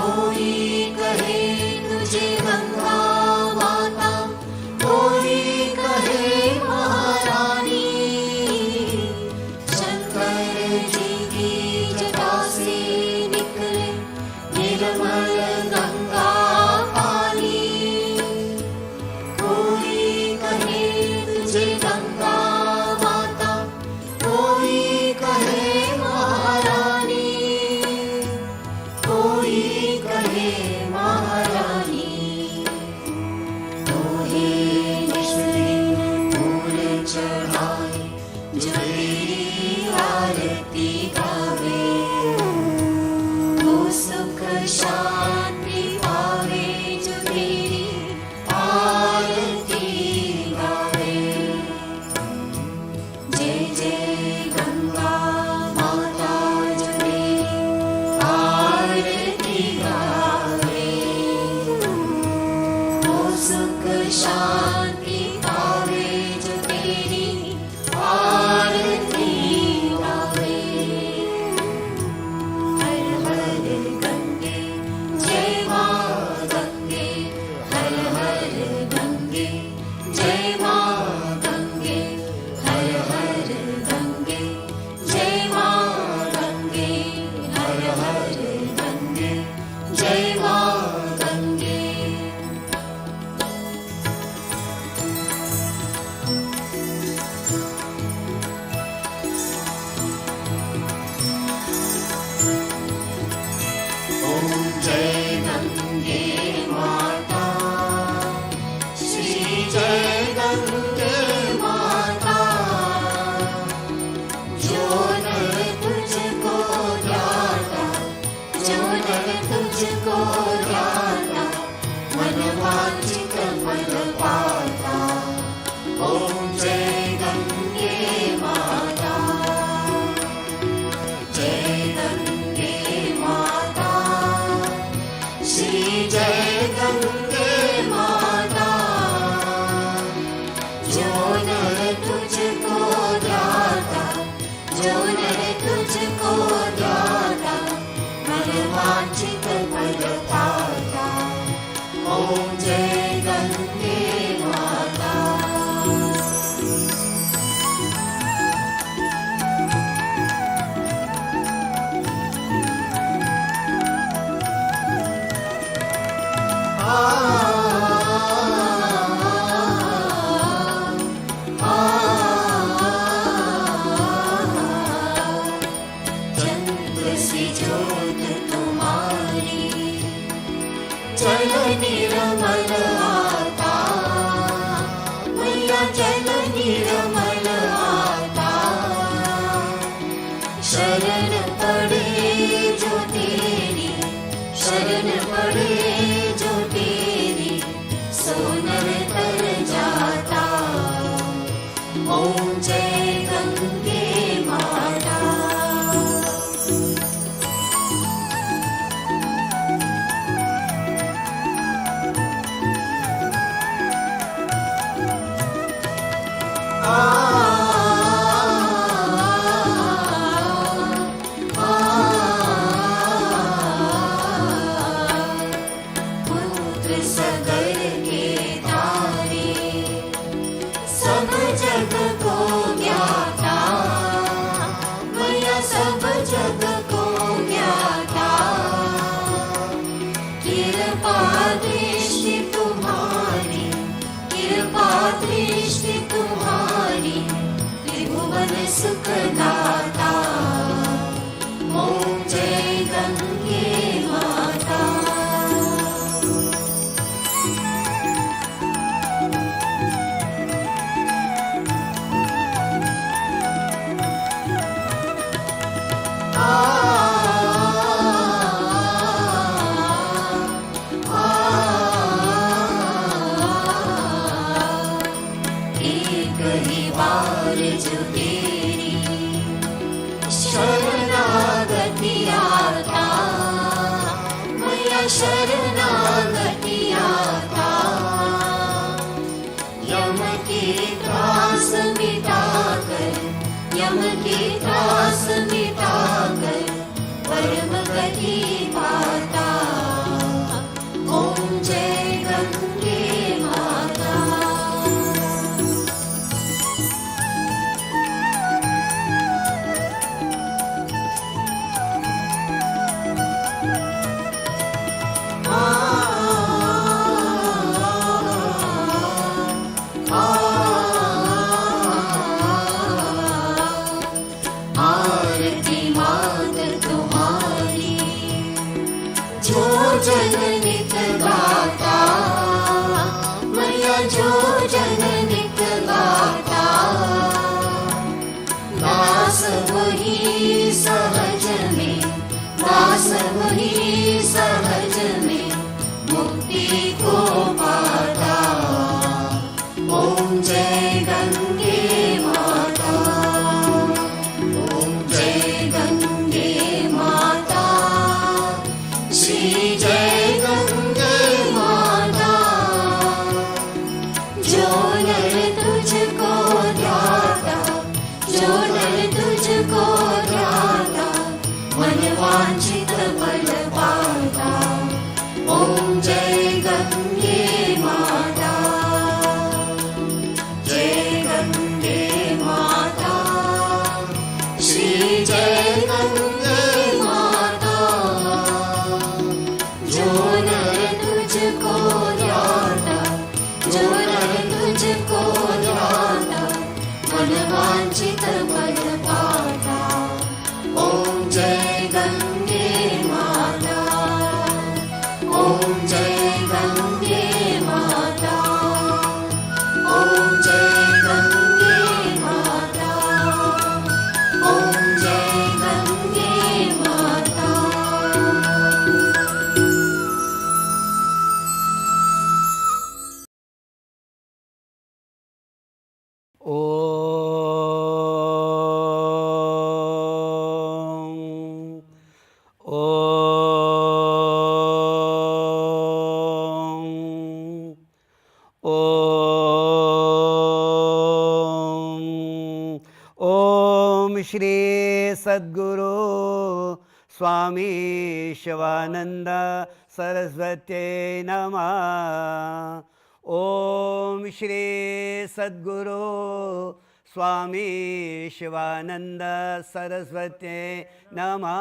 कोई कहे तुझे गंगा माता, कोई कहे महारानी। शंकर जी की जटा से निकले निर्मल गंगा पानी। कोई कहे तुझे गंगा माता, कोई कहे महारानी, कोई कहे महारानी। तोहे निष्ठिन फूल चढ़ाए, जो तेरी आरती गावे, वो सुख शांति पावे, जो तेरी आरती गावे। जय जय गंगा माता, जो तेरी आरती गावे, वो सुख शांति पावे, जो तेरी आरती गावे। हर हर गंगे जय माँ गंगे, हर हर गंगे जय माँ गंगे, हर हर गंगे जय माँ गंगे, हर हर गंगे जय माँ गंगे। ओम जय गंगे माता, श्री जय गंगे माता। जो नर तुझको ध्याता, जो नर तुझको ध्याता, मन वांछित फल पाता। ओम जय गंगे माता, जय गंगे माता, श्री जय गंगे माता। जो नर तुझको ध्याता, जो नर तुझको ध्याता, मन वांछित फल पाता। ओम जय गंगे माता। चंद्र सी ज्योत तुम्हारी, जल निर्मल आता। मैया जल निर्मल आता। शरण पड़े जो तेरी, शरण पड़े जो तेरी, सोनर तर जाता। ओम जय गंगे माता। पुत्र सगर के तारे, सब जग को ज्ञाता। मैया सब जग को ज्ञाता। कृपा दृष्टि तुम्हारी, कृपा दृष्टि तुम्हारी, त्रिभुवन सुखदाता। ओम जय गंगे माता। एक ही बार जो तेरी शरणागति आता, मैया शरणागति आता। यम के त्रास मिटाकर, यम के त्रास मिटाकर, परम गति पाता। जो जन नित गाता, मैया जो जन नित गाता, दास वही सहज में, दास वही सहज में मुक्ति को पाता। ओम जय गंगे माता, ओम जय गंगे माता, श्री जय गंगे माता। जो नर तुझको ध्याता, जो नर तुझको ध्याता, मन वांछित फल पाता। ओम जय गंगे माता, जय गंगे माता, श्री जय गंगे माता। जो नर तुझको ध्याता, जो नर तुझको ध्याता, मन वांछित फल पाता। ओम जय गंगे माता, ओम जय गंगे माता, ओम जय गंगे माता, ओम जय गंगे माता। ओम श्री सद्गुरु स्वामी शिवानंद सरस्वती नमः। ओम श्री सद्गुरु स्वामी शिवानंद सरस्वती नमः।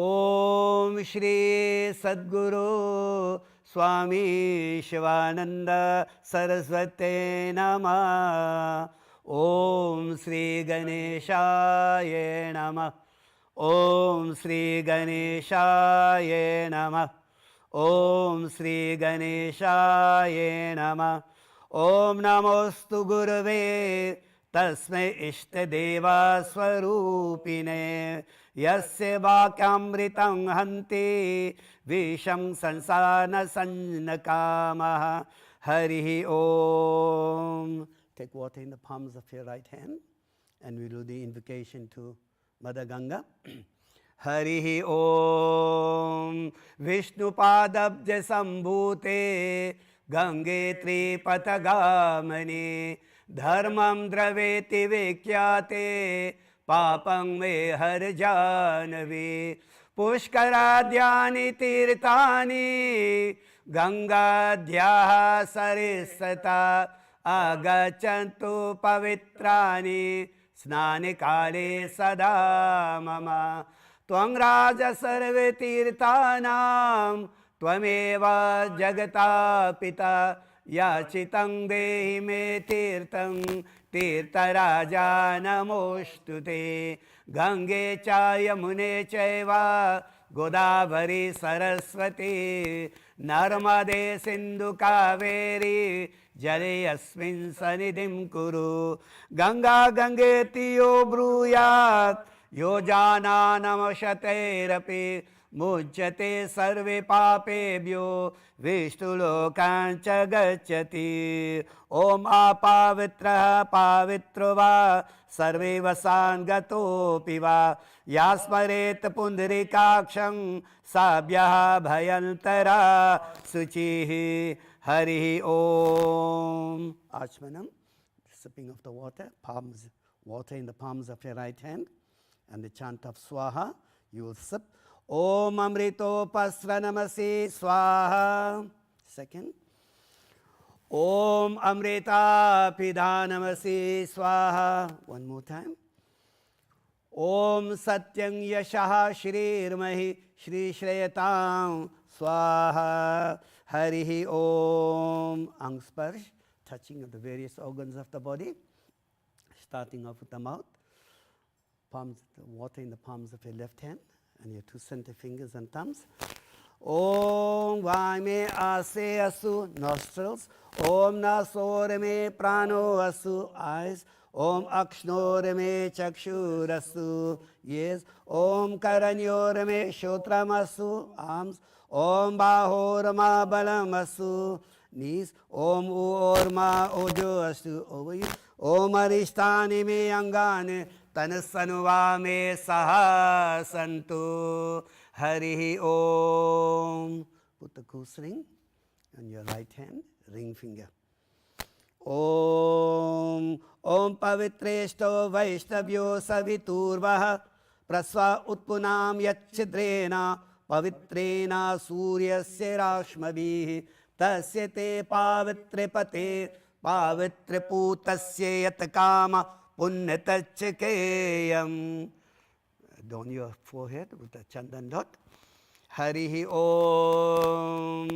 ओम श्री सद्गुरु स्वामी शिवानंद सरस्वती नमः। ओम श्री गणेशाय नमः, ओम श्री गणेशाय नमः, ओम श्री गणेशाय नमः। ओम नमोस्तु गुरुवे तस्मै इष्टदेवा स्वरूपिणे, यस्य वाक्यामृतं हन्ति विषं संसार सन्नकामः। हरि ओम। Take water in the palms of your right hand and we do the invocation to Mother Ganga. Harihi Om Vishnupadabja Sambhute Gange Tripatagamani Dharmam Draveti Vikyate Papam Me Harjanavi Pushkaradhyani Tirthani Gangadhyaha Sarisata Agachantu pavitrani snani kale sada mama. Tvang raja sarve tirthanam tvameva jagata pita yachitang dehi me tirtang tirtaraja namostute. Gange cha yamune chaiva Godavari Saraswati Narmade Sindhu Kaveri Jale Asmin Sanidim Kuru. Ganga Gangeti Yo Bruyat Yo Jana Namashate Rapi Mujjate Sarve Papebhyo Vishtu Lokancha Gacchati. Om Apavitra Pavitrova Sarve Vasan Gato Piva Yasmaret Pundarikaksham Sabhyaha Bhayantara Suchihi. Hari Om. Achmanam, sipping of the water, palms, water in the palms of your right hand, and the chant of Swaha, you will sip. Om Amrito Pasranamasi Swaha. Second. Om Amrita Pidhanamasi Swaha. One more time. Om Satyang Yashaha Shrirmahi Shri Shreyatam Swaha. Harihi Om. Angsparsh, touching of the various organs of the body, starting off with the mouth. Palms, the water in the palms of your left hand, and your two center fingers and thumbs. Om Vaime Ase Asu, nostrils. Om Nasore Me Prano Asu, eyes. Om Akshnore Me Chakshurasu, yes. Om Karanyore Me Shotramasu, arms. Om Bahorama Balamasu, knees. Om Urma Ojo Asu, over you. Om Arishtani Me Angane, Tanasanuva Me Sahasantu. Hari Om. Put the goose ring on your right hand, ring finger. Om Om Pavitresto Vaishnavyo Saviturvaha Prasva Utpunam Yachidrena Pavitrena Suryasya Rashmavihi Tasya Te Pavitre Pate Pavitre Putasya Yatakama Punyatachakeyam. On your forehead with a chandan dot. Harihi Om.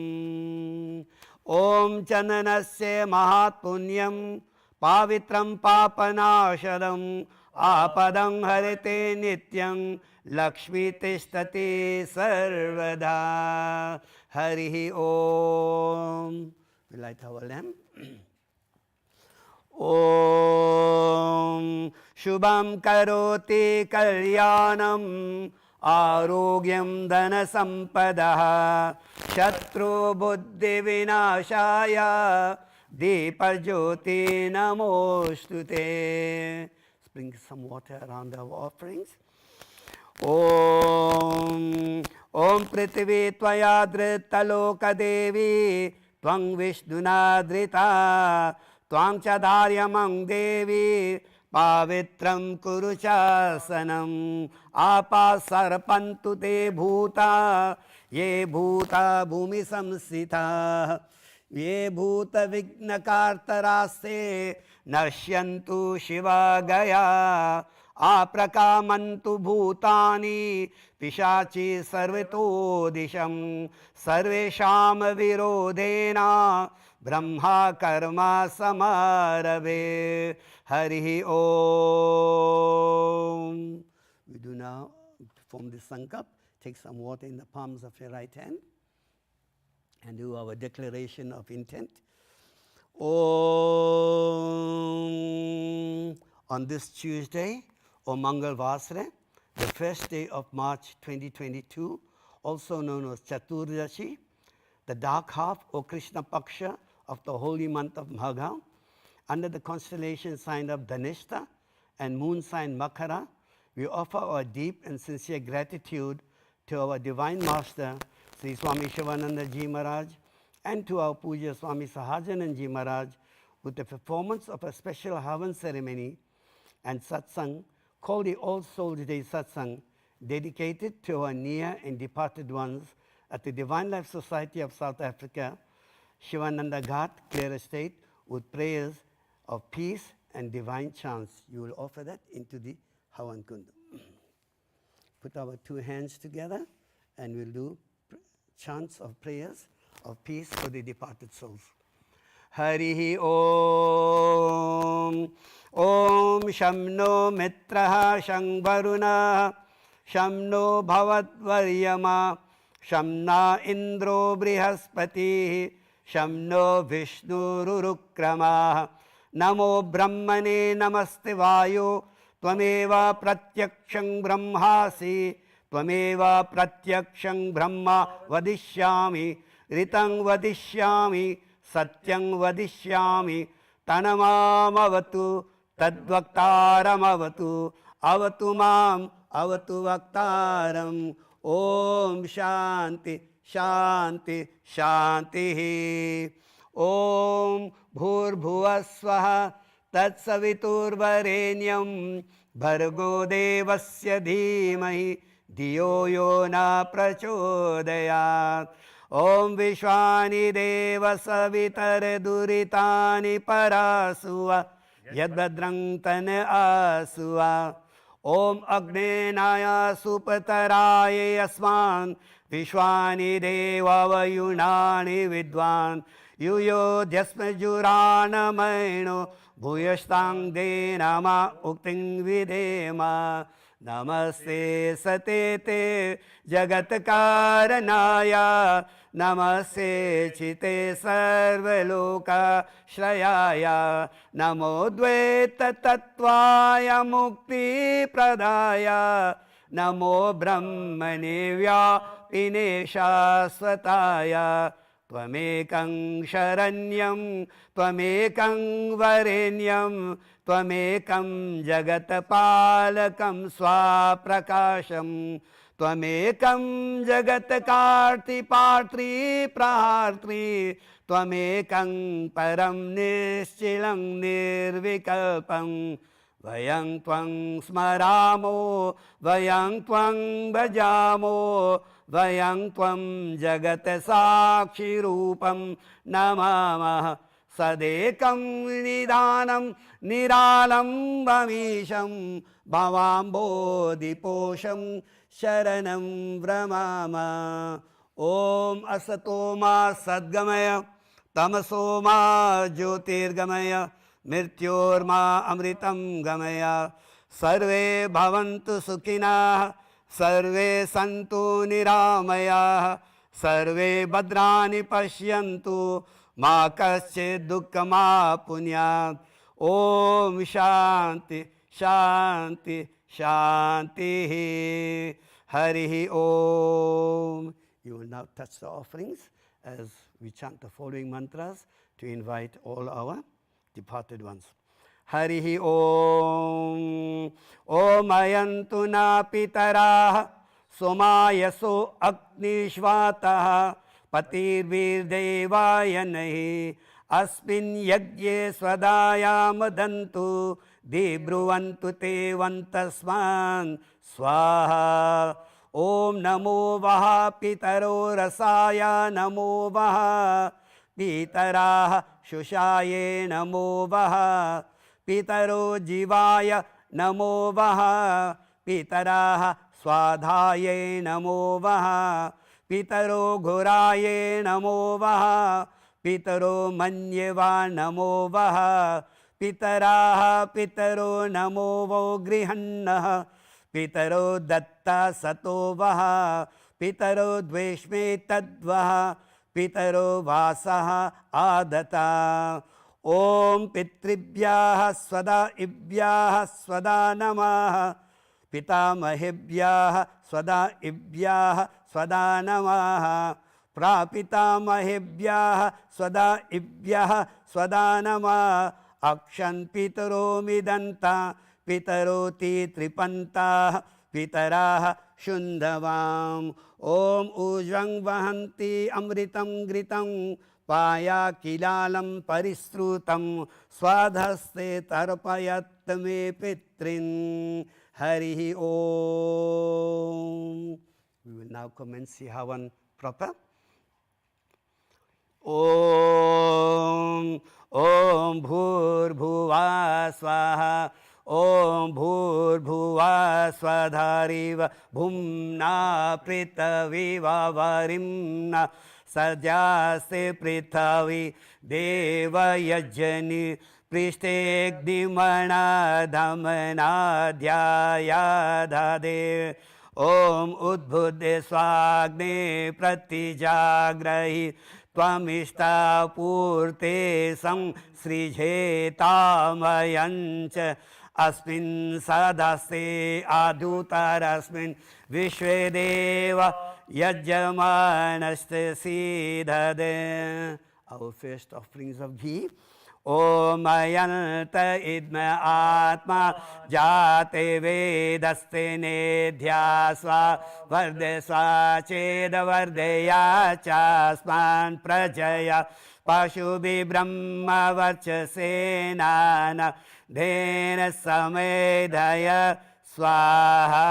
Om Chandanasya Mahatpunyam Pavitram Papanashadam Apadam Harite Nityam Lakshmi Tishtati Sarvada. Harihi Om. We light our lamp. Om Shubham Karoti Kalyanam Arogyam Dana Sampadaha Shatru Buddhi Vinashaya Deepa Jyoti Namostute. Sprinkle some water around our offerings. Om Om Prithvi Tvayadrita Loka Devi Tvang Vishnunadrita Tvang Chadaryamang Devi Pavitram Kuruchasanam Apa Sarpantu Te Bhuta Ye Bhuta Bhumi Samsita Ye Bhuta Vignakartaraste Nashyantu Shiva Gaya Aprakamantu Bhutani Pishachi Sarveto Disham Sarvesham Virodena Brahma Karma Samarave. Harihi Om. We do now perform the Sankap. Take some water in the palms of your right hand and do our declaration of intent. Om. On this Tuesday, or Mangal Vasre, the first day of March 2022, also known as Chaturdashi, the dark half or Krishna Paksha of the holy month of Magha, under the constellation sign of Dhanishta and moon sign Makara, we offer our deep and sincere gratitude to our Divine Master, Sri Swami Sivanandaji Maharaj, and to our Puja Swami Sahajananji Maharaj, with the performance of a special Havan ceremony and Satsang called the All Souls Day Satsang, dedicated to our near and departed ones at the Divine Life Society of South Africa, Shivananda Ghat, Clear Estate, with prayers of peace and divine chants. You will offer that into the Havan Kundu. Put our two hands together and we'll do chants of prayers of peace for the departed souls. Harihi Om. Om Shamno Mitraha Shang Varuna Shamno Bhavat Varyama Shamna Indro Brihaspati Shamno Vishnu Rurukrama Namo Brahmane Namaste Vayo Tvameva Pratyakshang Brahmasi Tvameva Pratyakshang Brahma Vadishyami Ritang Vadishyami Satyang Vadishyami Tanamamavatu Tadvaktaramavatu Avatu Mam Avatu Vaktaram. Om Shanti Shanti Shanti. Om Bhurbhuvasvaha Tatsaviturvarenyam Bhargo Devasya Dhimahi Dhiyo Yo Na Prachodayat. Om Vishwani Deva Savitar Duritani Parasuva Yadbadrang Tane Asuva. Om Agnenaya Supataraye Asman Vishwani Deva Vayunani Vidwan Yuyo Dyasmajurana Maino Bhuyashtang Denama Ukting Videma नमस्ते सतेते जगत्कारणाय नमस्ते चिते सर्वलोकाश्रयाय नमो द्वैततत्त्वाय मुक्तिप्रदाय नमो ब्रह्मणे व्यापिने शाश्वताय त्वमेकं शरण्यं त्वमेकं वरेण्यं त्वमेकं जगत्पालकं स्वाप्रकाशं त्वमेकं जगत्कार्तिपात्री प्रहात्री त्वमेकं परं निश्चिलं निर्विकल्पं वयं त्वं स्मरामो वयं त्वं भजामो वयं त्वं जगत्साक्षिरूपं नमामः सदेकं निदानं निरालम्बमीशं भवाम्बोधिपोषं शरणं व्रमामः। ॐ असतो मा सद्गमय तमसो मा ज्योतिर्गमय मृत्योर्मा अमृतं गमय। सर्वे भवन्तु सुखिनः सर्वे सन्तु निरामयाः सर्वे भद्राणि पश्यन्तु मा कश्चित् दुःखमाप्नुयात्। ॐ शान्ति शान्ति शान्तिः। हरिः ॐ. You will now touch the offerings as we chant the following mantras to invite all our departed ones. Harihi Om. Om ayantu na pitaraha somayaso agnishvataha patirvir devaya nahi अस्मिन् यज्ञे स्वदायामदन्तु दीब्रुवन्तु ते वन्तस्मान् स्वाहा। ॐ नमो वः पितरो रसाय नमो वः पितराः शुषाये नमो वः पितरो जीवाय नमो वः पितराः स्वाधाये नमो वः पितरो घोराये नमो वः पितरो मन्यवा नमो वः पितराः पितरो नमो वो गृहन्नः पितरो दत्ता सतो वः पितरो द्वेष्मे तद्वः पितरो वासः आदता। ॐ पितृभ्यः स्वदा इभ्यः स्वदा नमः पितामहेभ्यः स्वदा इभ्यः स्वदा नमः प्रापितामहेभ्यः स्वदा इभ्यः स्वदा नमः अक्षन् पितरो मिदन्ता पितरोति त्रिपन्ताः पितराः शुन्धवाम्। ॐ ऊर्ध्वं वहन्ति अमृतं घृतं पाया किलालं परिश्रुतं स्वाधस्ते तर्पयत् मे पितॄन्। हरिः ॐ. We will now commence the Havan proper. ॐ ॐ भूर्भुवः स्वः ॐ भूर्भुवः स्वधारिव भुम्ना पृथिवी वरिम्ना सजास्ते पृथिवी देवयजनि पृष्ठेऽग्निमणा धमनाध्यायाधदे। ॐ उद्बुद्धे स्वाग्ने प्रतिजाग्रहि त्वमिष्टापूर्ते संसृजेतामयञ्च अस्मिन् सदस्ते आधुतारस्मिन् विश्वे देव यजमानस्य सीददे। Our first offerings of ghee. Om ayanta idma atma jate vedasте nedhyasva vardesva cheda vardeya chasman prajaya pashubhi brahma varchasenana dhena samedhaya swaha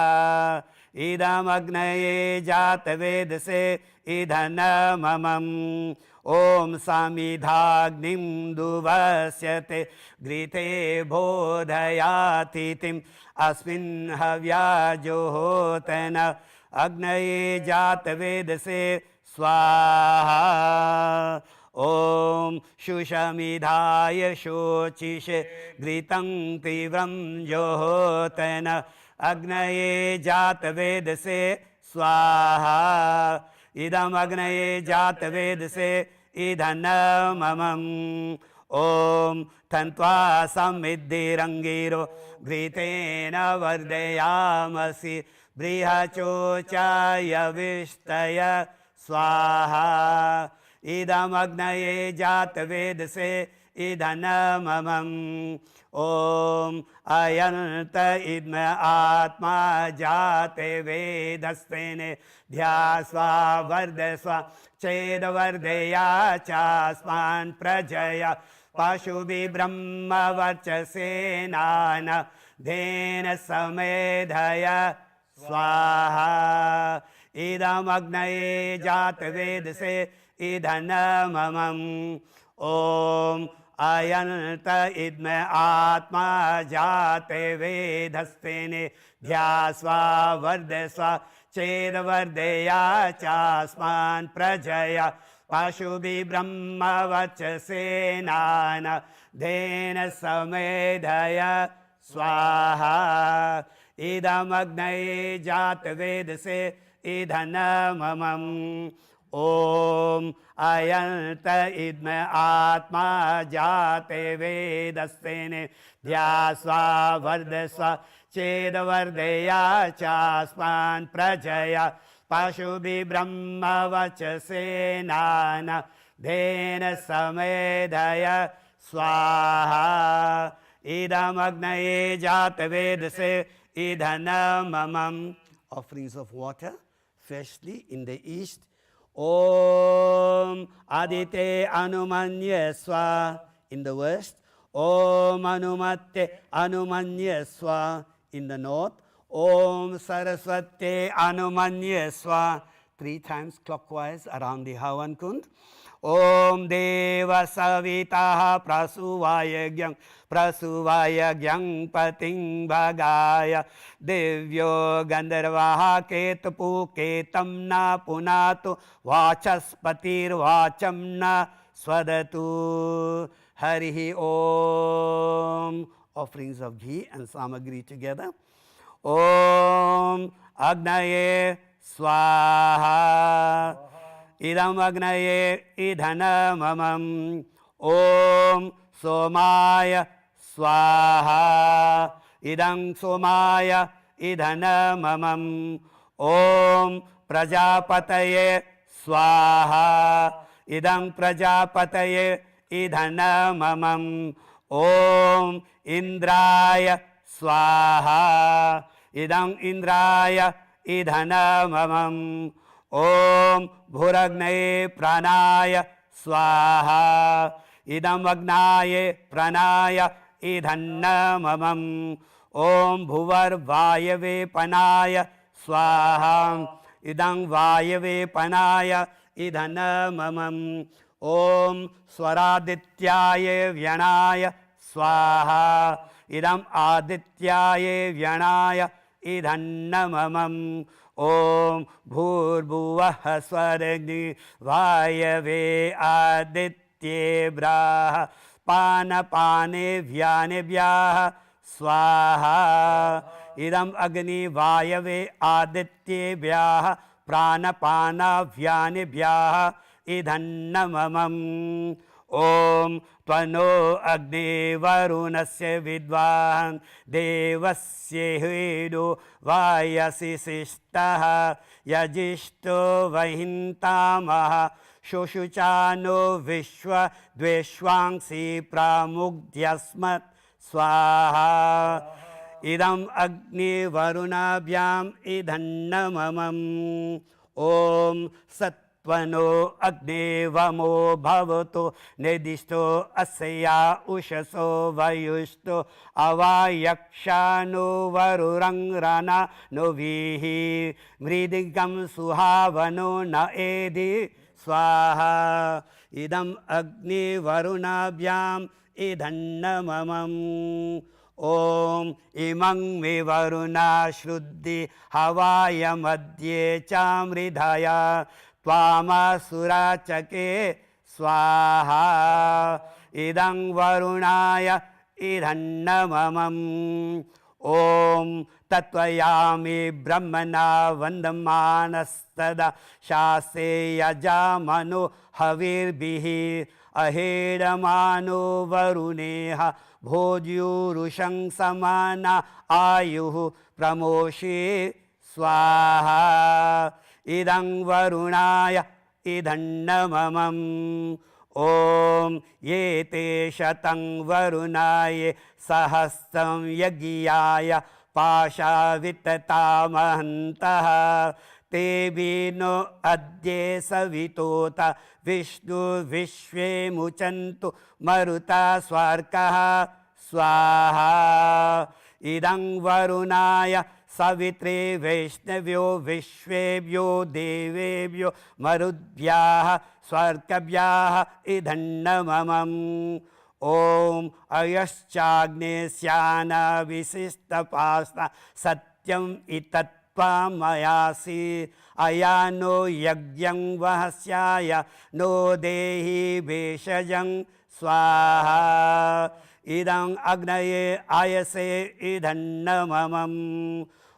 idam agnaye jate vedase idhanamamam. ॐ समिधाग्निं दुवस्यते घृते बोधयातिथिम् अस्मिन् हव्याजोहोतन अग्नये जातवेदसे स्वाहा। ॐ शुषमिधाय शोचिषे घृतं तीव्रं जोहोतन अग्नये जातवेदसे स्वाहा इदम अग्नये जातवेदसे इधनममम् ॐ तन्त्वा समिद्धिरङ्गिरो घृतेन वर्धयामसि बृहचोचाय विष्टय स्वाहा इदमग्नये जातवेदसे इधनममम् ॐ अयन्त इद्म आत्मा जाते वेदस्तेने ध्यास्वा वर्धस्वा चेदवर्धया चास्मान् प्रजया पशुभिः ब्रह्मवर्चसेनान धेन समेधय स्वाहा इदमग्नये जातवेदसे इधनममम् ॐ अयन्त इद्म आत्मा जाते वेदस्तेने ध्यास्वा वर्धस्वा चेदवर्धया चास्मान् प्रजया पशुभिः ब्रह्मवर्चसेनान धेन समेधय स्वाहा इदमग्नये जातवेदसे इधनममम् ॐ अयन्त इद्म आत्मा जाते वेदस्तेने ध्यास्वा वर्धस्वा चेदवर्धया चास्मान् प्रजया पशुभिः ब्रह्मवर्चसेनान धेन समेधय स्वाहा इदमग्नये जातवेदसे इधनममम् Offerings of water, firstly in the east. Om Adite Anumanya Swa in the west. Om Anumatte Anumanya Swa in the north. Om Saraswate Anumanya Swa 3 times clockwise around the Havan Kund. Om Deva Savitaha Prasuvaya Gyang Pating Bhagaya Devyo Gandharvaha Ketupu Ketamna Punatu Vachaspatir Vachamna Swadatu Harihi Om. Offerings of ghee and samagri together. Om Agnaye Swaha Idam Agnaye Idhanamamam. Om Somaya Swaha Idam Somaya Idhanamamam. Om Prajapataye Swaha Idam Prajapataye Idhanamamam. Om Indraya Swaha Idam Indraya Idhanamamam. Om Bhuragnaye Pranaya Swaha Idam Agnaye Pranaya Idhanamamam. Om Bhuvar Vayave Panaya Swaha Idam Vayave Panaya Idhanamamam. Om Swaradityaye Vyanaya Swaha Idam Adityaye Vyanaya Idhanamamam. Om Bhurbhuvah Swaragni Vayave Aditye Braha Panapane Vyanebhyaha Swaha Idam Agni Vayave Aditye Vyaha Pranapana Vyanebhyaha Idhanamamam. Om Tvano Agni Varunasya Vidvan Devasya Hidu Vayasi Sistaha Yajishto Vahintamaha Shoshuchano Vishwa Dveshwangsi Pramugdhyasmat Swaha Idam Agni Varunabhyam Idhanamamam. Om Sat Tvano Agni Vamo Bhavato Nedisto Asya Ushaso Vayusto Avayakshano Varurang Rana Novihi Mridigam Suhavano Naedi Swaha Idam Agni Varunabhyam Idhanamamam. Om Imang Me Varuna Shruddhi Havaya Madhye Chamridhaya Tvama Surachake Swaha Idang Varunaya Idhanamamam. Om तत्त्वयामि ब्रह्मणा वन्दमानस्तदा शास्त्रे यजामनो हविर्भिः अहेडमानो वरुणेह भोज्युरुषं समाना आयुः प्रमोषे स्वाहा इदं वरुणाय इदन्नममम् ॐ ये ते शतं वरुणाय सहस्रं यज्ञाय पाशाविततामहन्तः तेभिनो अद्य सवितोत विष्णु विश्वे मुचन्तु मरुता स्वर्गः स्वाहा इदं वरुणाय सवित्रे वैष्णव्यो विश्वेभ्यो देवेभ्यो मरुद्भ्यः स्वर्गभ्यः इदन्नममम् ॐ अयश्चाग्नेस्यान विशिष्टपास्ता सत्यम् इत्त्वमयासि अयानो यज्ञं वहस्याय नो देहि भेषजं स्वाहा इदं अग्नये आयसे इदन्नममम्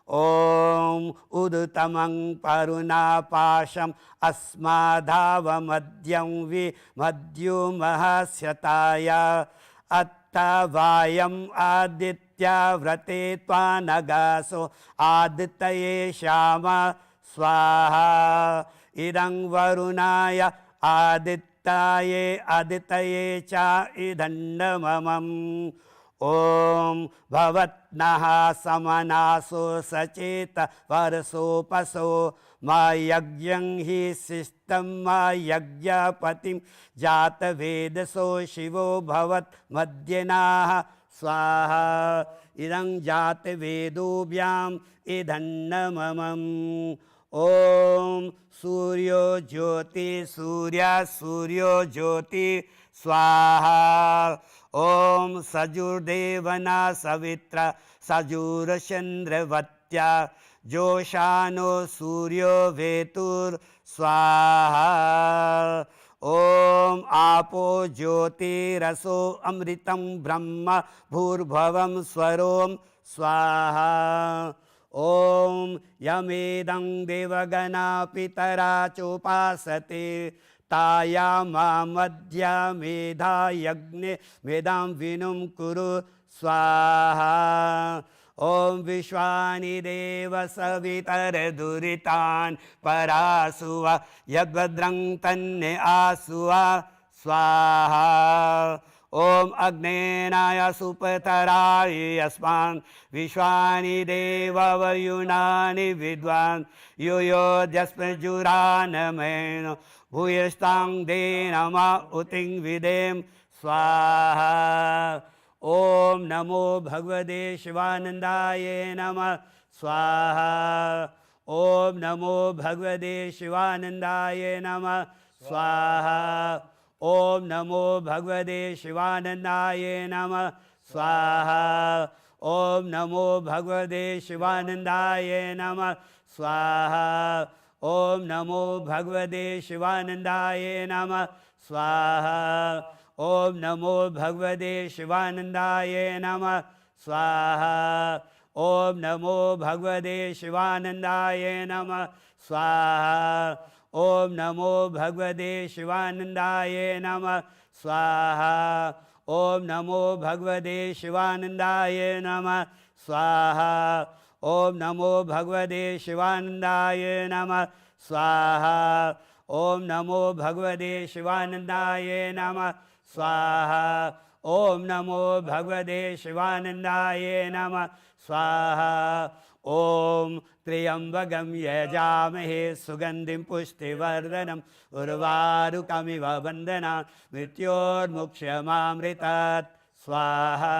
ॐ उदुतमं परुणापाशम् अस्माधावमद्यं विमद्युमहस्यताय अत्तवायम् आदित्यव्रते त्वानगासो आदितये श्याम स्वाहा इदं वरुणाय आदित्याये आदितये च इदन्नममम् ॐ भवत्नः समनासो सचेत वर्षोपसो मा यज्ञं हि शिष्टं मा यज्ञपतिं जातवेदसो शिवो भवत् मध्यनाः स्वाहा इदं जातवेदोभ्याम् इदन्नममम् ॐ सूर्यो ज्योति सूर्यो ज्योति स्वाहा ॐ सजुर्देवना सवित्र सजुरचन्द्रवत्या जोषानो सूर्यो वेतुर्स्वाहा ॐ आपो ज्योतिरसो अमृतं ब्रह्म भूर्भुवं स्वरों स्वाहा ॐ यमेदं देवगणा पितरा चोपासते तायामामद्या मेधा यज्ञे मेधां विनुं कुरु स्वाहा ॐ विश्वानि देव सवितरदुरितान् परासुव यद्भद्रं तन्ने आसुव स्वाहा ॐ अग्नेनाय सुपतराय अस्मान् विश्वानि देववयुनानि विद्वान् युयोध्यस्मजुरानमेन भूयस्तां देनमा उतिं विदेम स्वाहा ॐ नमो भगवते शिवानन्दाय नमः स्वाहा ॐ नमो भगवते शिवानन्दाय नमः स्वाहा ॐ नमो भगवते शिवानन्दाय नमः स्वाहा ॐ नमो भगवते शिवानन्दाय नमः स्वाहा ॐ नमो भगवते शिवानन्दाय नमः स्वाहा ॐ नमो भगवते शिवानन्दाय नमः स्वाहा ॐ नमो भगवते शिवानन्दाय नमः स्वाहा ॐ नमो भगवते शिवानन्दाय नमः स्वाहा ॐ नमो भगवते शिवानन्दाय नमः स्वाहा ॐ नमो भगवते शिवानन्दाय नमः स्वाहा ॐ नमो भगवते शिवानन्दाय नमः स्वाहा ॐ नमो भगवते शिवानन्दाय नमः स्वाहा ॐ त्र्यम्बकं यजामहे सुगन्धिं पुष्टिवर्धनम् उर्वारुकमिव बन्धनान् मृत्योर्मुक्षमामृतात् स्वाहा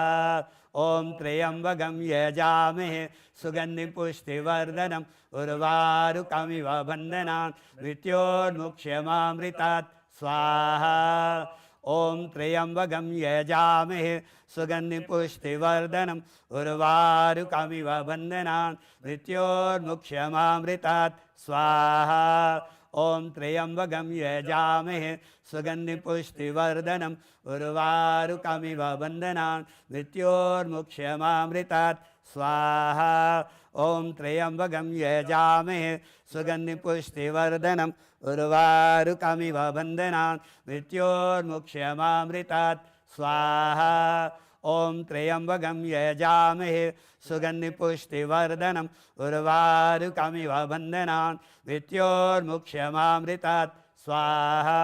ॐ त्र्यम्बकं यजामहे सुगन्धिं पुष्टिवर्धनम् उर्वारुकमिव बन्धनान् मृत्योर्मुक्षमामृतात् स्वाहा ॐ त्र्यम्बकं यजामहे सुगन्धिं पुष्टिवर्धनम् उर्वारुकमिव बन्धनान् मृत्योर्मुक्षमामृतात् स्वाहा ॐ त्र्यम्बकं यजामहे सुगन्धिं पुष्टिवर्धनम् उर्वारुकमिव बन्धनान् मृत्योर्मुक्षमामृतात् स्वाहा ॐ त्र्यम्बकं यजामहे सुगन्धिं पुष्टिवर्धनम् उर्वारुकमिव बन्धनान् मृत्योर्मुक्ष्यमामृतात् स्वाहा ॐ त्र्यम्बकं यजामहे सुगन्धिं पुष्टिवर्धनम् उर्वारुकमिव बन्धनान् मृत्योर्मुक्ष्यमामृतात् स्वाहा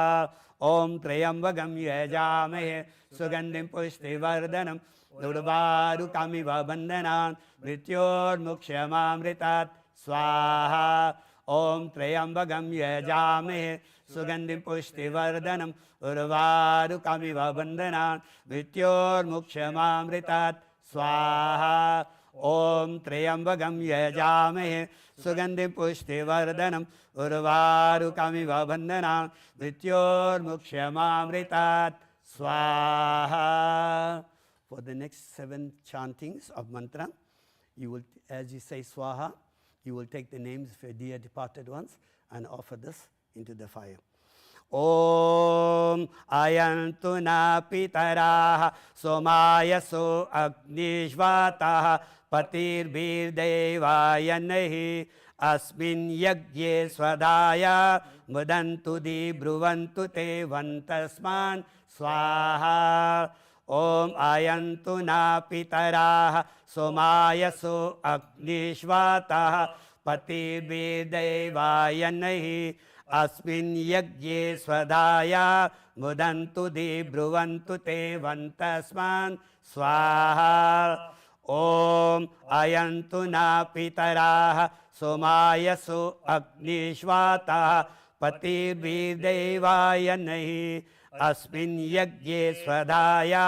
ॐ त्र्यम्बकं यजामहे सुगन्धिं पुष्टिवर्धनम् उर्वारुकमिव बन्धनान् मृत्योर्मुक्ष्यमामृतात् स्वाहा ॐ त्र्यम्बकं यजामहे सुगन्धिं पुष्टिवर्धनम् उर्वारुकमिव बन्धनान् मृत्योर्मुक्ष्यमामृतात् स्वाहा ॐ त्र्यम्बकं यजामहे सुगन्धिं पुष्टिवर्धनम् उर्वारुकमिव बन्धनान् मृत्योर्मुक्ष्यमामृतात् स्वाहा. For the next 7 chantings of mantra, you will, as you say swaha, you will take the names of your dear departed ones and offer this into the fire. Om ayantu na pitaraha somayaso agnishvataha patirbir devayanahi asmin yagye swadaya mudantu di bruvantu te vantasman swaha. Om ayantu na pitaraha somayaso agnishvataha patirbir devayanahi अस्मिन् यज्ञे स्वधाया मुदन्तु दि ब्रुवन्तु ते वन्तस्मान् स्वाहा. ॐ अयन्तु न पितराः सोमायसो अग्निश्वाताः पतिर्भिर्देवाय नहि अस्मिन् यज्ञे स्वधाया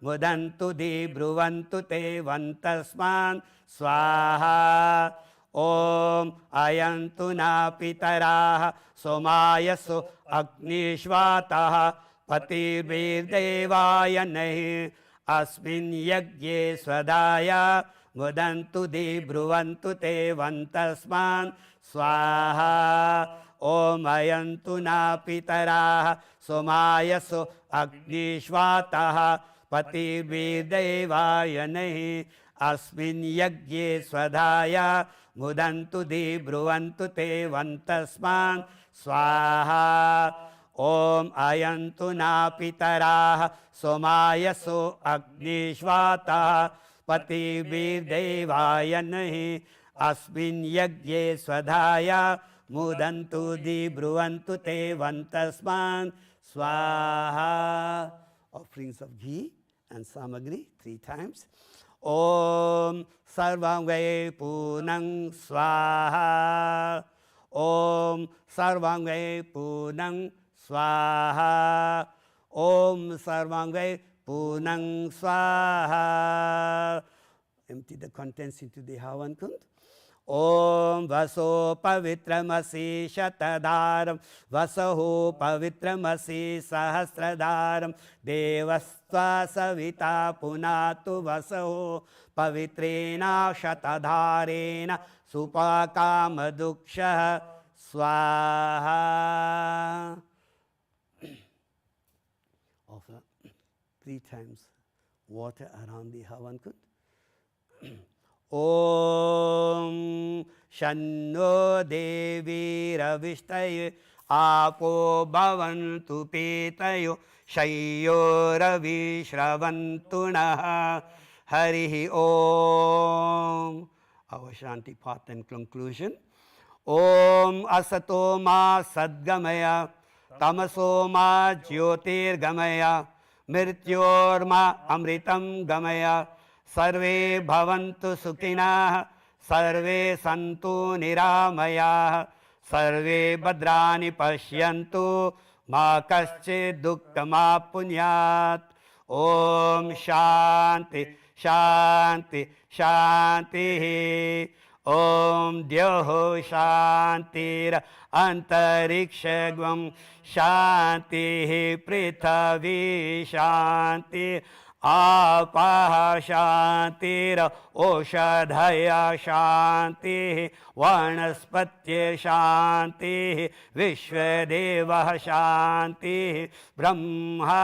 मुदन्तु दि ब्रुवन्तु ते वन्तस्मान् स्वाहा. ॐ अयन्तु न पितराः सोमायसो अग्निश्वाताः पतिर्भिर्देवाय नहि अस्मिन् यज्ञे स्वधाया मुदन्तु दि ब्रुवन्तु ते वन्तस्मान् स्वाहा. ॐ अयन्तु न पितराः सोमायसो अग्निश्वाताः पतिर्भिर्देवाय नहि अस्मिन् यज्ञे स्वधाया मुदन्तु दि ब्रुवन्तु ते वन्तस्मान् स्वाहा. ॐ अयन्तु न पितराः सोमायसो अग्निश्वाताः पतिर्भिर्देवाय नहि अस्मिन् यज्ञे स्वधाया मुदन्तु दि ब्रुवन्तु ते वन्तस्मान् स्वाहा. Offerings of ghee and samagri 3 times. Om sarvam vay punang swaha. Om sarvam vay punang swaha. Om sarvam vay punang swaha. Empty the contents into the Havan Kund. Om vaso pavitramasi shatadaram vasaho pavitramasi sahasradaram devastva savita punatu vasaho pavitrena shatadharena supakamaduksha swaha. Offer 3 times water around the Havan Kund. Om Shanno Devi Ravishtaye Apo Bhavantu Pitayo Shayyo Ravi Shravantunaha Harihi Om. Our Shanti Paat and conclusion. Om Asato Ma Sadgamaya Tamaso Ma Jyotirgamaya Mrityorma Amritam Gamaya Sarve bhavantu sukhinah, sarve santu niramayah, sarve bhadrani pashyantu, ma kaschid dukkama punyat. Om Shanti, Shanti, Shanti. Om Dyoho Shantir Antarikshagvam Shanti Prithavi Shanti आपः शान्तिर ओषधय शान्तिः वनस्पत्ये शान्तिः विश्वदेवः शान्तिः ब्रह्मा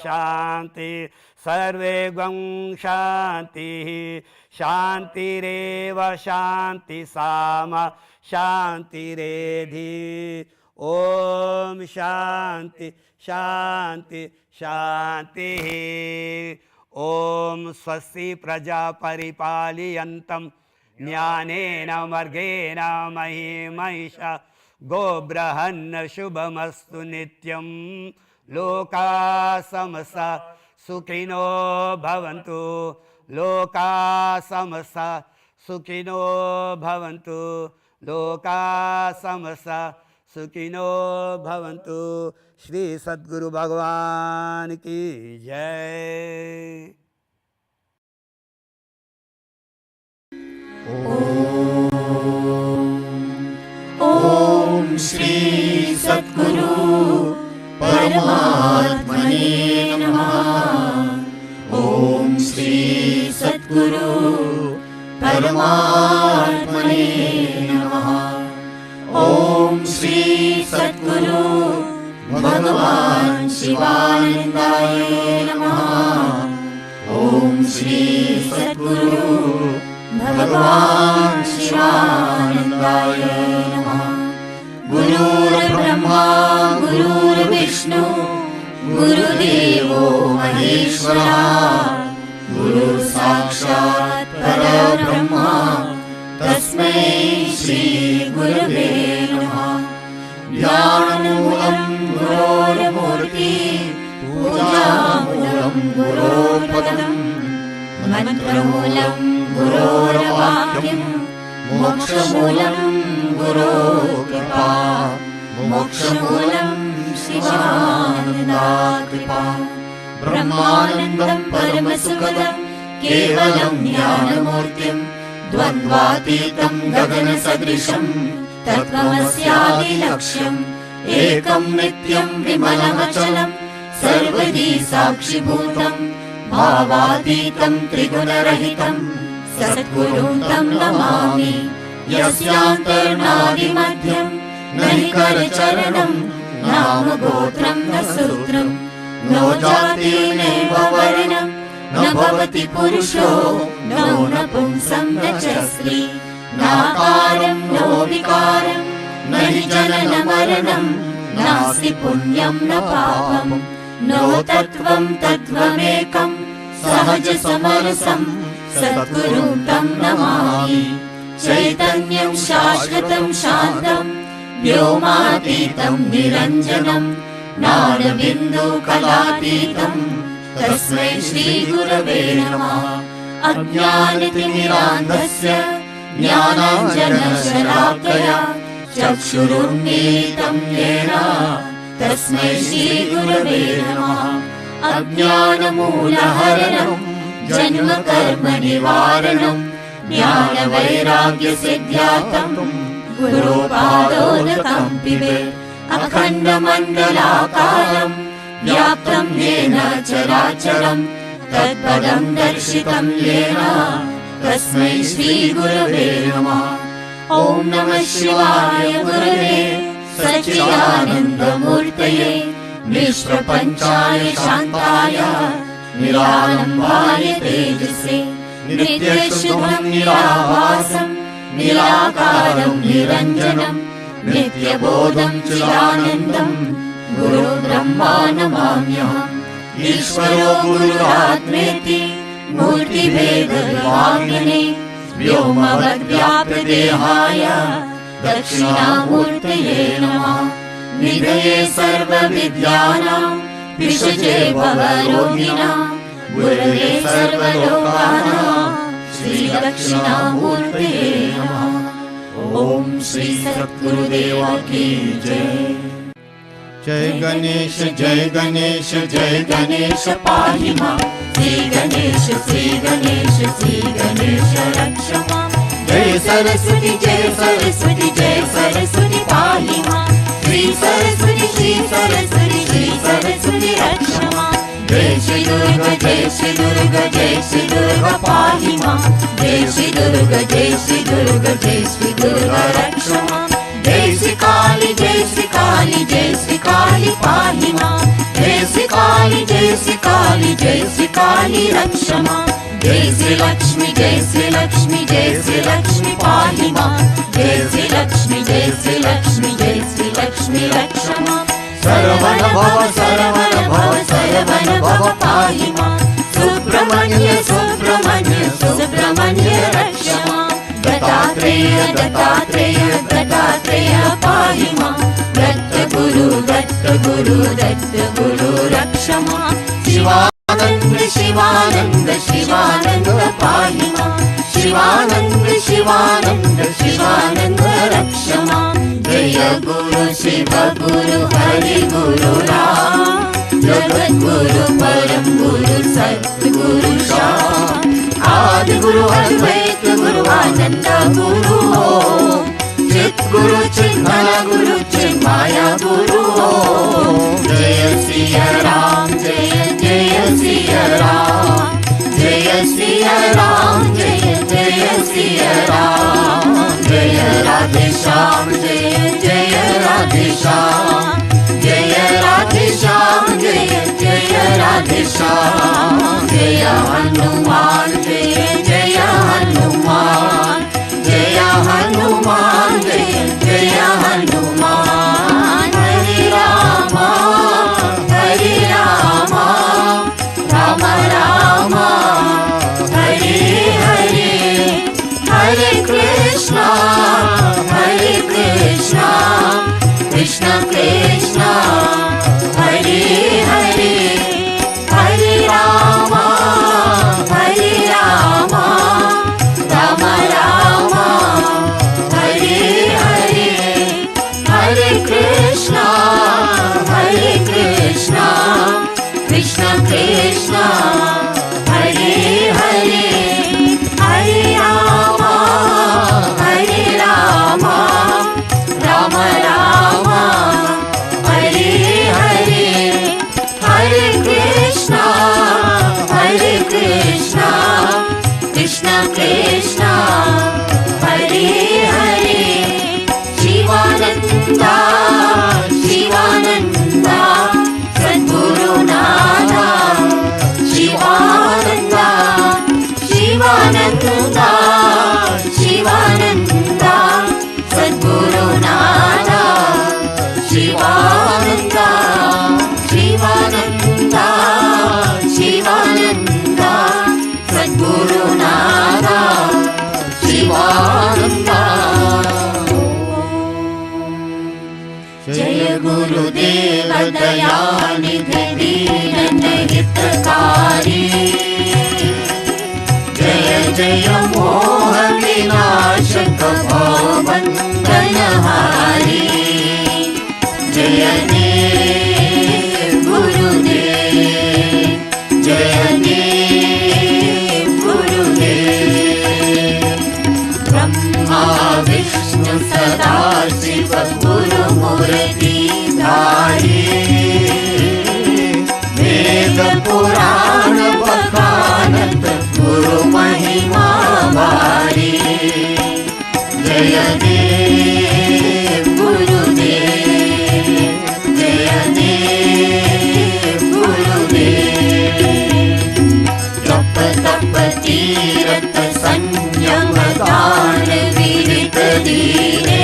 शान्तिः सर्वे गं शान्तिः शान्तिरेव शान्ति सामा शान्तिरेधि ॐ शान्ति शान्ति शान्तिः ॐ स्वस्ति प्रजा परिपालयन्तं न्यायेन मार्गेण महीं महिषा गोब्रह्मण्य शुभमस्तु नित्यं लोकाः समस्ता सुखिनो भवन्तु लोकाः समस्ता सुखिनो भवन्तु लोकाः समस्ता सुखिनो भवन्तु। श्री सद्गुरु भगवान की जय। ओम श्री सद्गुरु परमात्मने नमः। ओम श्री सद्गुरु परमात्मने नमः। ओम श्री सद्गुरु भगवान शिवानंदाय नमः। ओम श्री सद्गुरु भगवान शिवानंदाय नमः। गुरुर्ब्रह्मा गुरुर्विष्णु गुरुदेवो महेश्वरा गुरु साक्षात् परब्रह्मा तस्मै श्री गुरवे नमः। ध्यानमूलं गुरोर्मूर्ति पूजामूलं गुरोर्पदम् मंत्रमूलं गुरोर्वाक्यं मोक्षमूलं गुरोर्कृपा मोक्षमूलं शिवानन्दाकृपा। ब्रह्मानन्दं परमसुखदं केवलं ज्ञानमूर्तिं द्वन्द्वातीतं गगनसदृशं तत्त्वमस्यादिलक्ष्यम् एकं नित्यं विमलमचलं सर्वदी साक्षिभूतं भावातीतं त्रिगुणरहितं सद्गुरुं तं नमामि। यस्यान्तर्नादिमध्यं न हि करचरणं नाम गोत्रं न सूत्रं नो जातिर्नैव वर्णं न भवति पुरुषो नो नपुंसं न च स्त्री नाकारं नो विकारं न हि जननं मरणं नास्ति पुण्यं न पापं नो तत्त्वं तत्त्वमेकं सहजसमरसं सद्गुरुं तं नमामि। चैतन्यं शाश्वतं शान्तं व्योमातीतं निरञ्जनं ज्ञानबिन्दुकलातीतं तस्मै श्रीगुरवे नमः। अज्ञानतिमिरान्धस्य ज्ञानाञ्जनशलाकया चक्षुरुन्मीलितं येन तस्मै श्रीगुरवे नमः। अज्ञानमूलहरणं जन्मकर्मनिवारणं ज्ञानवैराग्यसिद्ध्यार्थं गुरुपादोदकं पिबेत्। अखण्डमण्डलाकारं व्याप्तं येन चराचरं तत्पदं दर्शितं येन तस्मै श्रीगुरवे नमः। ॐ नमः शिवाय गुरवे सच्चिदानन्दमूर्तये निष्प्रपञ्चाय शान्ताय निरालम्बाय तेजसे नित्यशुभं निराभासं निराकारं निरञ्जनं नित्यबोधं चिदानन्दं गुरुब्रह्मा नमाम्यहम्। ईश्वरो गुरुरात्मेति मूर्तिभेदविभागिने व्योमवद्व्याप्तदेहाय दक्षिणामूर्तये नमः। निधये सर्वविद्यानां विषजे भवरोगिणां गुरवे सर्वलोकानां श्रीदक्षिणामूर्तये नमः। ओम श्री सद्गुरुदेव की जय। जय गणेश जय गणेश जय गणेश पाहि मां। श्री गणेश श्री गणेश श्री गणेश रक्ष मां। जय सरस्वती जय सरस्वती जय सरस्वती पाहि मां। श्री सरस्वती श्री सरस्वती श्री सरस्वती रक्ष मां। जय Shri Durga, Jai Shri Durga, Jai Shri Durga Pahi Ma. Jai Shri Durga, Jai Shri Durga, Jai Shri Durga Raksha Ma. Jai Shri Kali, Jai Shri Kali, Jai Shri Kali Pahi Ma. Jai Shri Kali, Jai Shri Kali, Jai Shri Kali Raksha Ma. Jai Shri Lakshmi, Jai Shri Lakshmi, Jai Shri Lakshmi Pahi Ma. Jai Shri Lakshmi, Jai Shri Lakshmi, Jai Shri Lakshmi Raksha Ma. Saravana Bhava, Saravana Bhava, Saravana Bhava Pahi Ma. Subramanya, Subramanya, Subramanya Raksha Ma. Dattatreya, Dattatreya, Dattatreya Pahi Ma. Datta Guru, Datta Guru, Datta Guru Raksha Ma. Shivananda, Shivananda, Shivananda Pahi Ma. Shivananda, Shivananda, Shivananda Raksha Ma. Jaya Guru, Shiva Guru, Hari Guru Ram. Jagat Guru, Param Guru, Satguru Sham. Adi Guru, Advaita Guru, Ananda Guru Om. Chit Guru, Chinmaya Guru, Chinmaya Guru Om. Jaya Siya Ram, Jaya Jaya Siya Ram. Jaya Siya Ram, Jaya Jaya Siya Ram. Jaya Radhe Shyam, Jaya Jaya Radhe Shyam. Jaya Radhe Shyam, Jaya Jaya Radhe Shyam. Jaya Hanuman, Jaya Jaya Hanuman. Jaya Hanuman, Jaya Jaya Hanuman. Hare Rama, Hare Rama, Rama Rama, Hare Hare. Hare Krishna, Hare Krishna, Krishna Krishna, Hare Hare. Hare Rama, Hare Rama, Rama Rama, Hare Hare. Hare Krishna, Hare Krishna, Krishna Krishna, Hare Hare. Hare Rama, Hare Rama, Rama Rama, Hare Hare. Hare Krishna, Hare Krishna, Krishna Krishna, Hare Hare. Shivananda, Shivananda, Sadguru Nada. Shivananda, Shivananda, Shivananda, Sadguru Nada. Shivananda, Shivananda, Shivananda, Sadguru Nada. Shivananda. Jaya Gurudev Dayanidhi Deenan Hitakari. Jaya Jaya Moha Vinashaka Bhavandanahari. Jaya Dev Gurudev, Jaya Dev Gurudev. Brahma Vishnu Sada Shiva Guru Murti Dhari. Veda Purana Bhakanat Guru Mahima Bhari. Jaya Dev Gurudev, Jaya Dev Gurudev. Tapa Tapa Tirat Sanyama Dhan Virita Dine.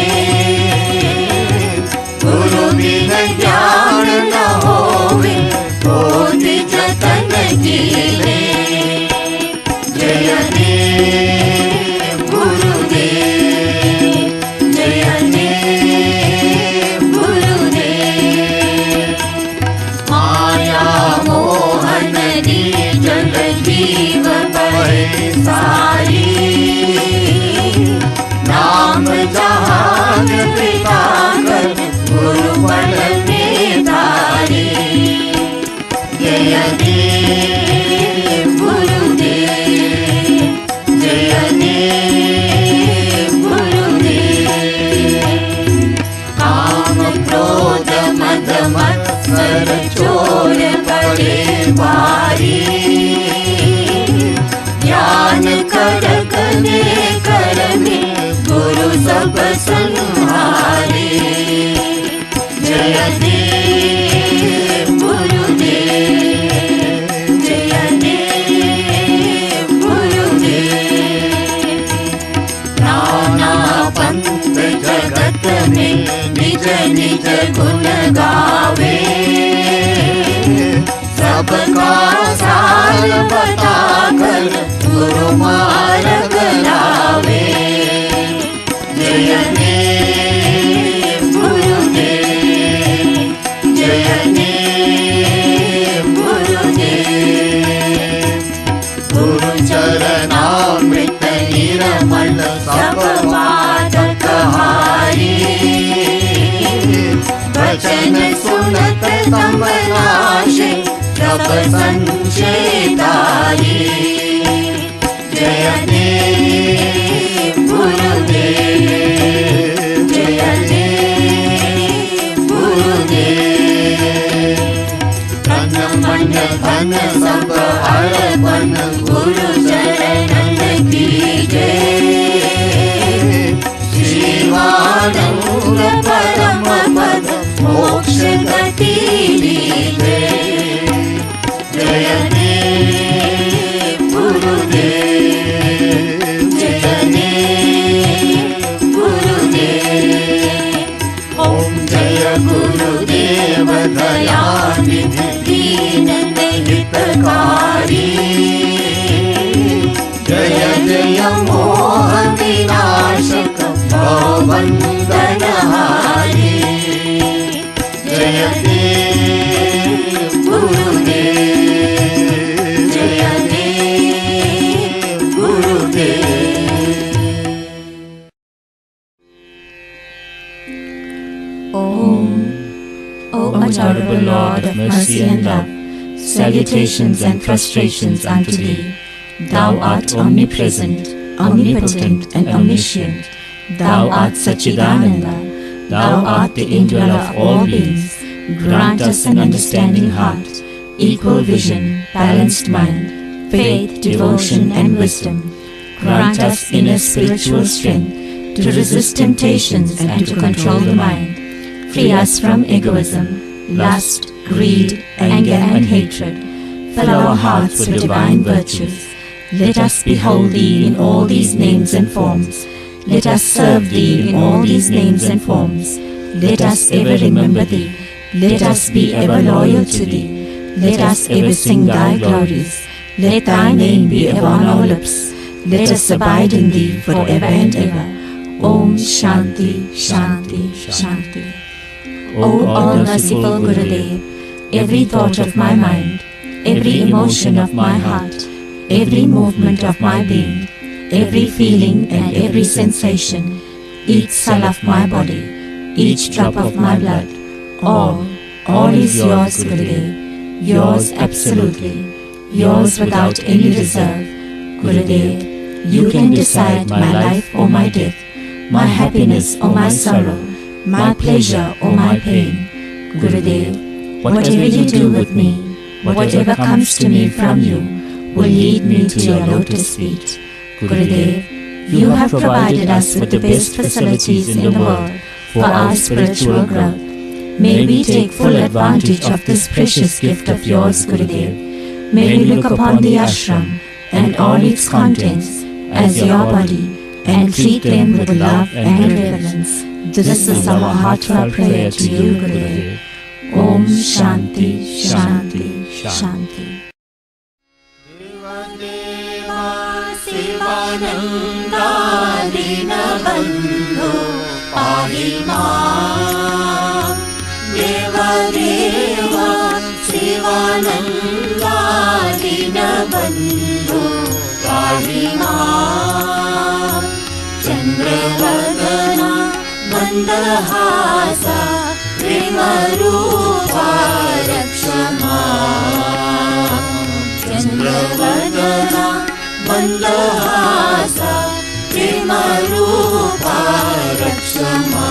Guru Bina Jnana Na Hove, Koti Jatan Jine. Jaya Dev Gurudev, Jaya Dev Gurudev. Maya Mohan Di Jal Jeev Bahe Sari. Naam Jahan Pita Kar Guru Bal Mein Dhari. Jaya Dev Gurudev, Jaya Dev Gurudev. Kaam Krodha Madh Matsar Chor Bade Bari. निज गुण गावे, सबका सार बताकर गुरु मार्ग लावे। जय देव गुरुदेव, जय देव गुरुदेव। गुरु चरणामृत निर्मल सब बाधक हारी, वचन सुनत तम नाशे सब संशयदारी। जय देव गुरुदेव, जय देव गुरुदेव। तन मन धन सब अर्पण गुरु चरणन की जय। शिवानंद परम पद मोक्ष गति लीजे। जय देव गुरुदेव, जय देव गुरुदेव। ओम जय गुरुदेव दयानिधि दीन हितकारी। जय जय मोह विनाशक भवबंधनहारी। जय देव गुरुदेव, जय देव गुरुदेव। O adorable Lord of mercy and love, salutations and prostrations unto thee. Thou art omnipresent, omnipotent and omniscient. Thou art Satchidananda. Thou art the indweller of all beings. Grant us an understanding heart, equal vision, balanced mind, faith, devotion and wisdom. Grant us inner spiritual strength to resist temptations and to control the mind. Free us from egoism, lust, greed, anger and hatred. Fill our hearts with divine virtues. Let us behold thee in all these names and forms. Let us serve thee in all these names and forms. Let us ever remember thee. Let us be ever loyal to thee. Let us ever sing thy glories. Let thy name be ever on our lips. Let us abide in thee forever and ever. Om Shanti, Shanti, Shanti. O all-merciful Gurudev, every thought of my mind, every emotion of my heart, every movement of my being, every feeling and every sensation, each cell of my body, each drop of my blood, all is yours, Gurudev, yours absolutely, yours without any reserve. Gurudev, you can decide my life or my death, my happiness or my sorrow, my pleasure or my pain. Gurudev, whatever you do with me, whatever comes to me from you, will lead me to your lotus feet. Gurudev, you have provided us with the best facilities in the world for our spiritual growth. May we take full advantage of this precious gift of yours, Gurudev. May we look upon the ashram and all its contents as your body and treat them with love and reverence. This is our heartfelt prayer to you, Gurudev. Om Shanti, Shanti, Shanti. Deva Sivananda Dinabandhu Pahima. Deva Sivananda Dinabandhu Pahima. Chandravadana Mandahasa Vimarupa Rakshama. Chandravadana Mandahasa Vimarupa Rakshama.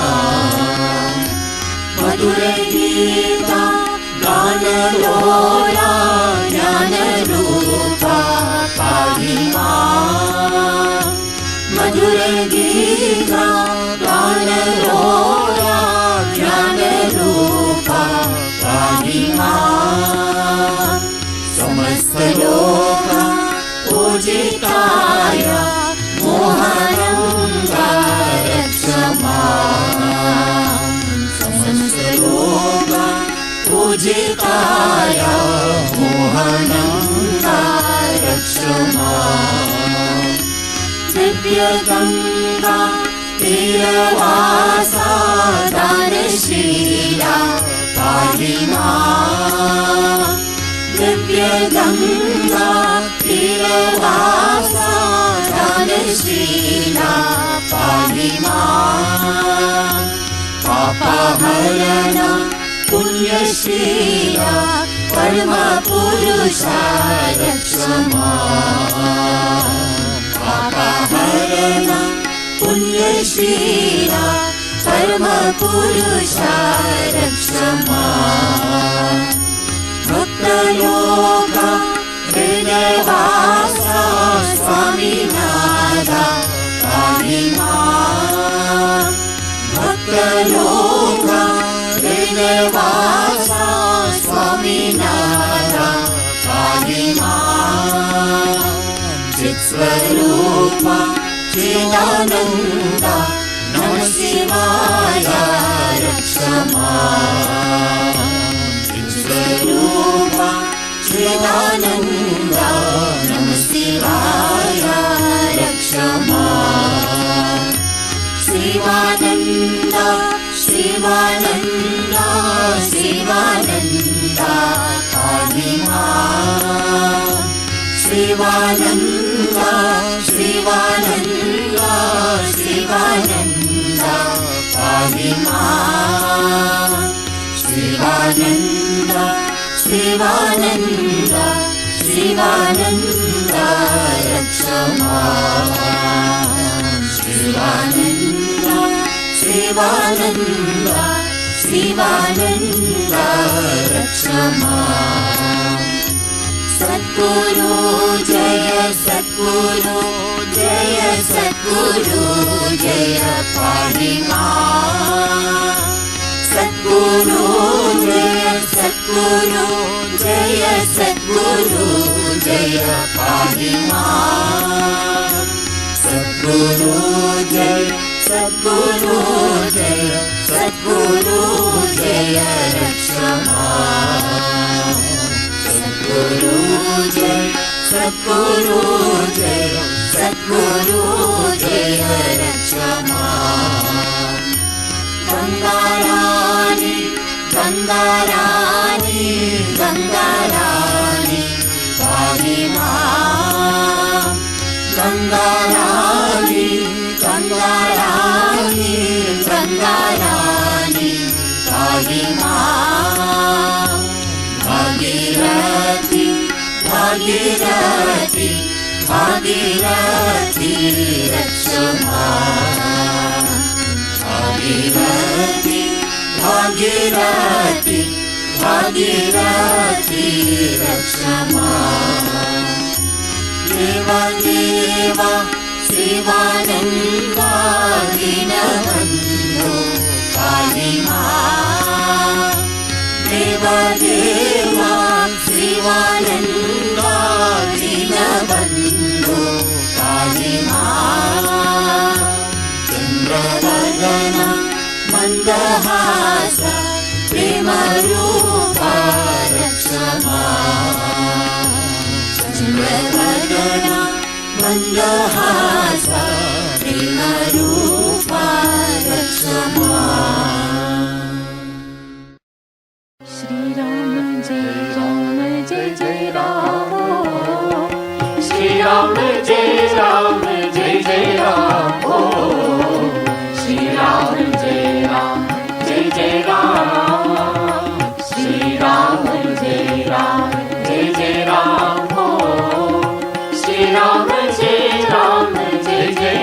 Madhura Gita Gana Lola Jnana Rupa Pahima. Madhura Gita Gana Lola Jnana Rupa Pahima. सीताया मोहनंगा रक्ष मां दिव्य गंगा तीरवासा दानशीला पाहि मां दिव्य गंगा तीरवासा दानशीला पाहि मां पापहरण पुण्यशीला परम पुरुषा रक्ष मां पापहरण पुण्यशीला परम पुरुषा रक्ष मां भक्तलोका हृदयवासा स्वामी नादा पाहि मां भक्तलोका हृदयवासा स्वामी नादा पाहि मां चित्स्वरूपा चिदानंदा नमः शिवाय रक्ष मां चित्स्वरूपा चिदानंदा नमः शिवाय रक्ष मां शिवानंदा शिवानंदा शिवानंदा पाहि मां शिवानंदा शिवानंदा शिवानंदा पाहि मां शिवानंदा शिवानंदा शिवानंदा रक्ष मां शिवानंदा शिवानंदा शिवानंदा रक्ष मां सद्गुरु जय सद्गुरु जय सद्गुरु जय पाहि मां सद्गुरु जय सद्गुरु जय सद्गुरु जय पाहि मां सद्गुरु जय सद्गुरु जय सद्गुरु जय रक्ष मां सद्गुरु जय सद्गुरु जय सद्गुरु जय रक्ष मां गंगा रानी गंगा रानी गंगा रानी पाहि मां गंगा रानी गंगा रानी गंगा रानी पाहि मां भागीरथी भागीरथी भागीरथी रक्ष मां भागीरथी भागीरथी भागीरथी रक्ष मां देवा देवा शिवानंदा दीनबंधो पाहि मां देवा देवा शिवानंदा दीनबंधो पाहि मां चंद्रवदना मंदहास प्रेमरूपा रक्ष मां चंद्रवदना मंदहास प्रेमरूपा रक्ष मां श्री राम जय जय राम श्री राम जय राम हो श्री राम जय राम श्री राम जय राम हो श्री राम जय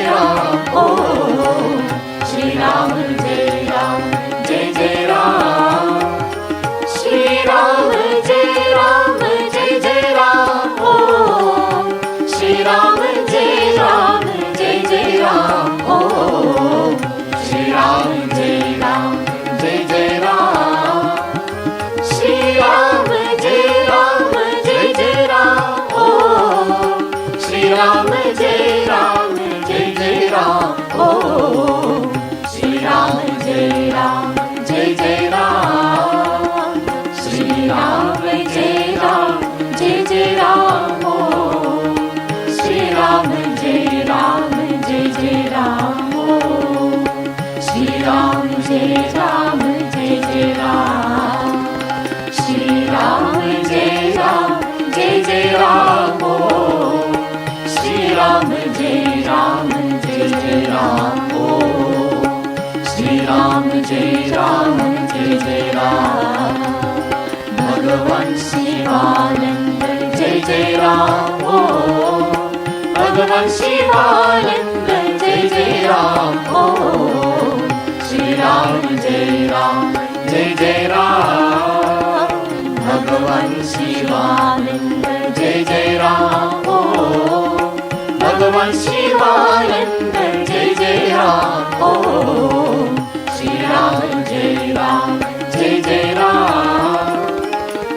राम हो श्री राम जय राम श्री राम जय राम हो श्री राम जय Ram Ram, Jai Ram, Jai Jai Ram, oh. Shri Ram, Jai Ram, Jai Jai Ram, oh. Shri Ram, Jai Ram, Jai Jai Ram. Shri Ram, Jai Ram, Jai Jai Ram, oh. Shri Ram, Jai Ram, Jai Jai Ram, oh. Shri Ram, Jai Ram, Jai Jai Ram. Bhagavan Shivananda, Jai Jai Ram, oh. Bhagavan Shivananda, Jai Jai Ram, oh. Shri Ram, Jai Ram, Jai Jai Ram. Bhagavan Shivananda, Jai Jai Ram, oh. Bhagavan Shivananda, Jai Jai Ram, oh. Shri Ram, Jai Ram, Jai Jai Ram.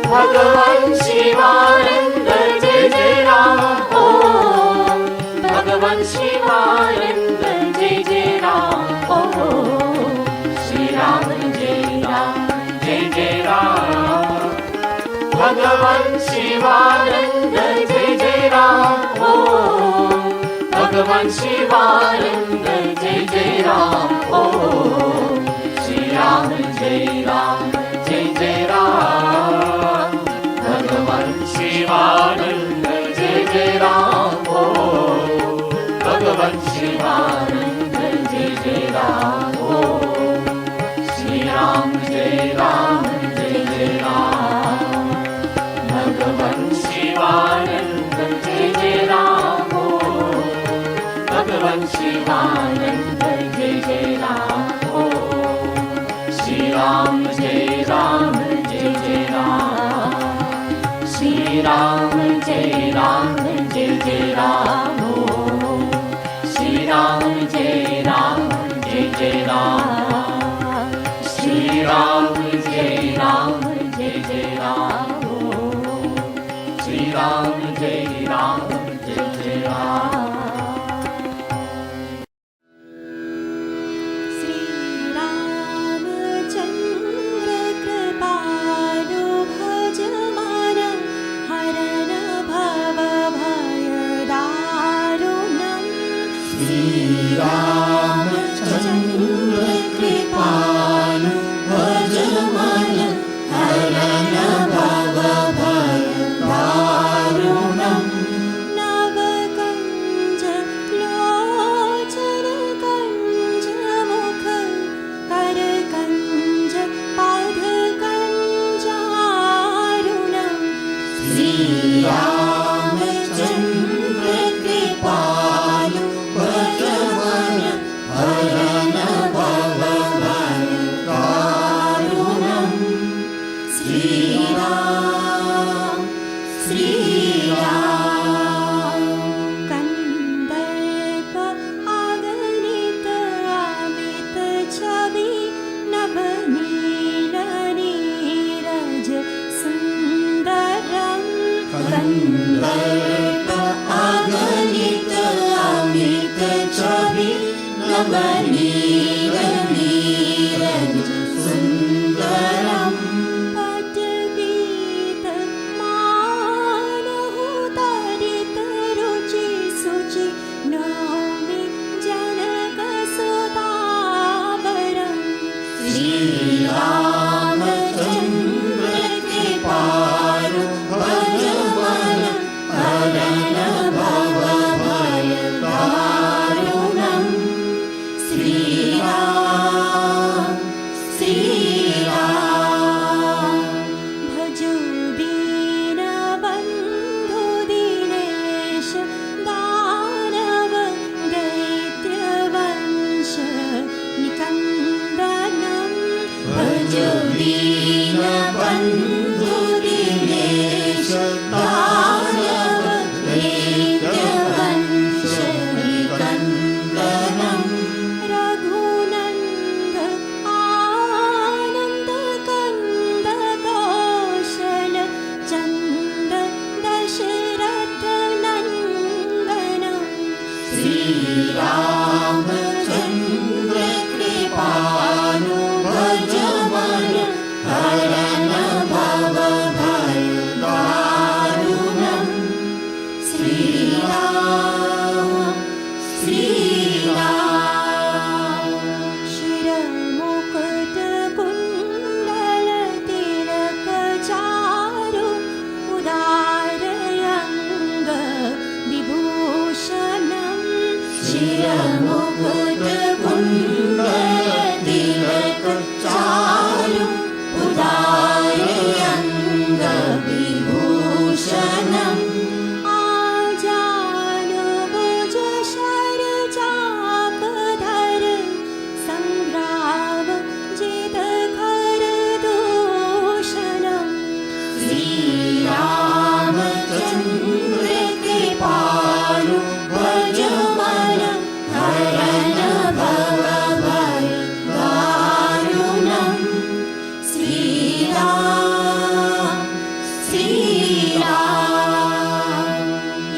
Bhagavan Shivananda, Jai Jai Ram, oh. Bhagavan Shivananda, Jai Jai Ram, oh. Shri Ram, Jai Ram, Jai Jai Ram. Bhagavan Shivananda, Jai Jai Ram, oh. Bhagavan Shivananda, Jai Jai Ram, oh. Shri Ram, Jai Ram, Jai Jai Ram. Bhagavan Shivananda, Jai Jai Ram, oh. Bhagavan Shivananda, Jai Jai Ram, oh. Shri Ram, Jai Ram, Jai Jai Ram. Bhagavan Shivananda, Jai Jai Ram, oh. Bhagavan Shivananda, Jai Jai Ram, oh. Shri Ram, Jai Ram, Jai Jai Ram. Shri Ram, Jai Ram, Jai Jai Ram, oh. Shri Ram, Jai Ram, Jai Jai Ram. Shri Ram, Jai Ram, Jai Jai Ram, oh. Shri Ram, Jai Ram, Jai Jai Ram. Sri Shri Ramchandra कृपालु भज मन हरण भव भय दारुणम् श्री राम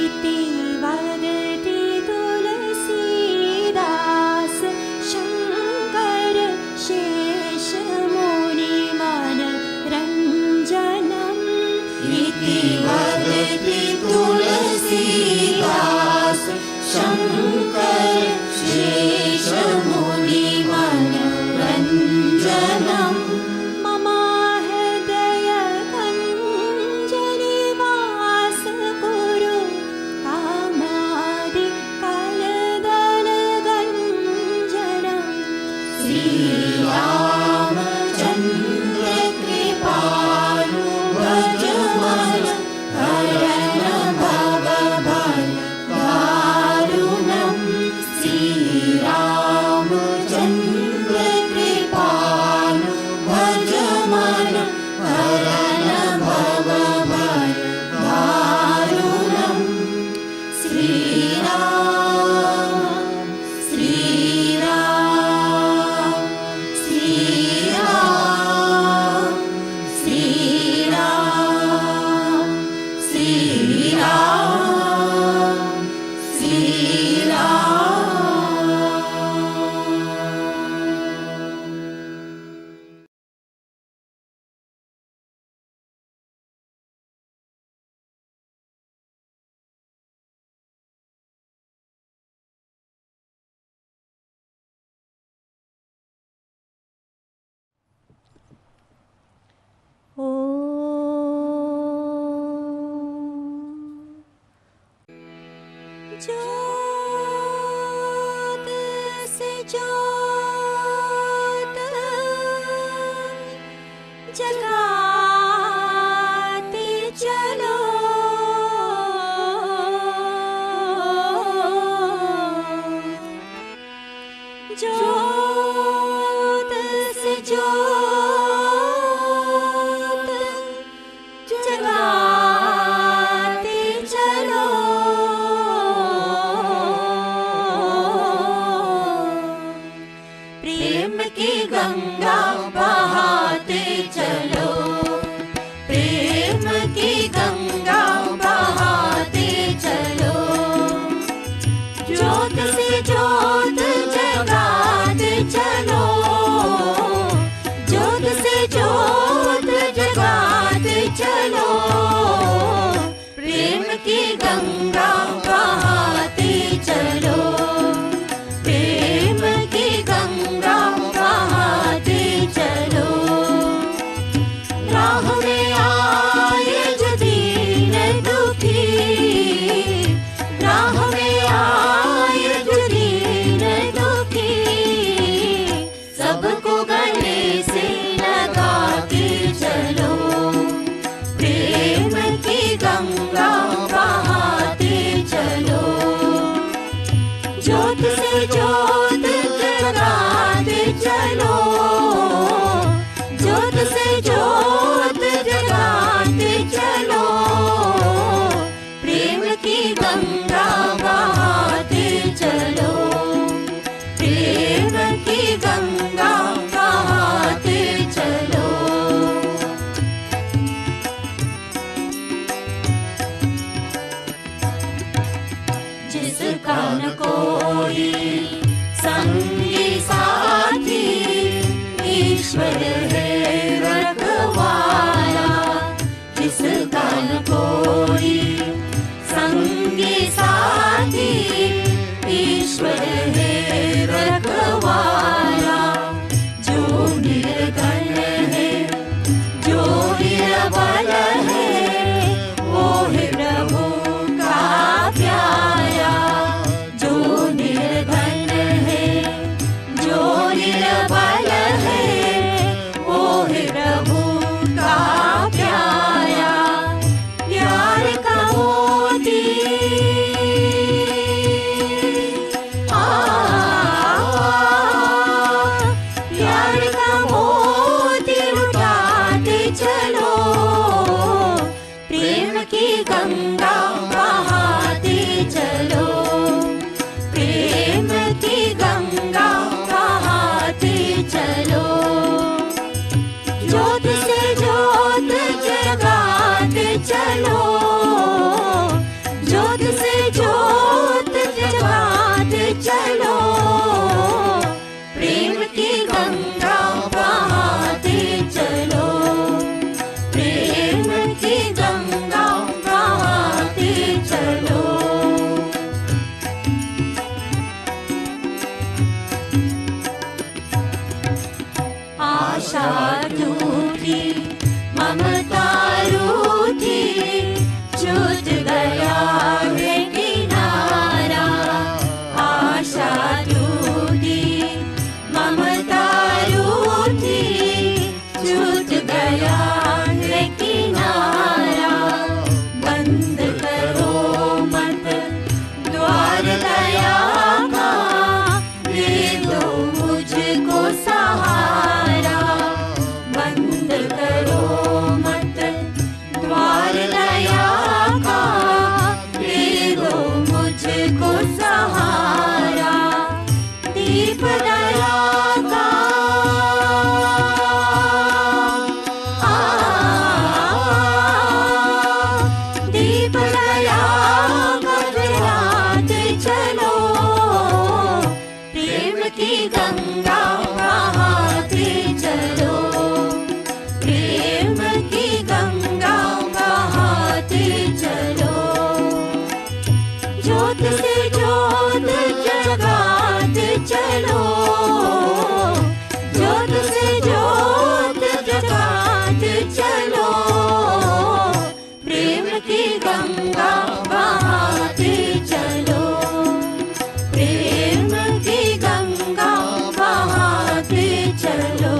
इति वदति तुलसीदास शंकर शेषमुनिमनरञ्जनम् इति वदति तुलसीदास शंकर शेषमुनिमनरञ्जनम् मम हृदय कञ्जनिवास कुरु कामादि कलदलगञ्जनम् श्री रामचन्द्र कृपालु भज मन हरण भव भय दारुणम् श्री रामचन्द्र कृपालु भज मन हरण भव भय दारुणम् श्री राम श्री राम श्री राम श्री राम श्री राम श्री राम ज्योत से ज्योत जगाते चलो ज्योत से ज्योत जगाते चलो प्रेम की गंगा बहाते चलो प्रेम की गंगा बहाते चलो ज्योत से ज्योत जगाते चलो ज्योत से ज्योत जगाते चलो प्रेम की गंगा बहाते चलो प्रेम की गंगा बहाते चलो राह में आए जो दीन दुखी राह में आए जो दीन दुखी सबको गले से लगा के चलो प्रेम की गंगा बहाते चलो ज्योत से ज्योत जगाते चलो ज्योत से ज्योत जगाते चलो प्रेम की गंगा बहाते चलो प्रेम की गंगा बहाते चलो जिसका न कोई संगी साथी ईश्वर है रखवाला जिसका न कोई संगी साथी ईश्वर है रखवाला जो निर्धन है जो निर्बल है वो है प्रभु का प्यारा जो निर्धन है जो निर्बल है वो है प्रभु का प्यारा गंगा बहाते चलो, प्रेम की गंगा बहाते चलो।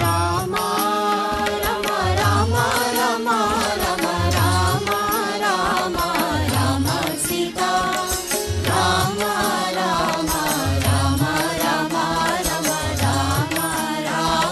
Rama Rama Rama Rama Rama Rama Rama Rama Sita, Rama Rama Rama Rama Rama Rama Rama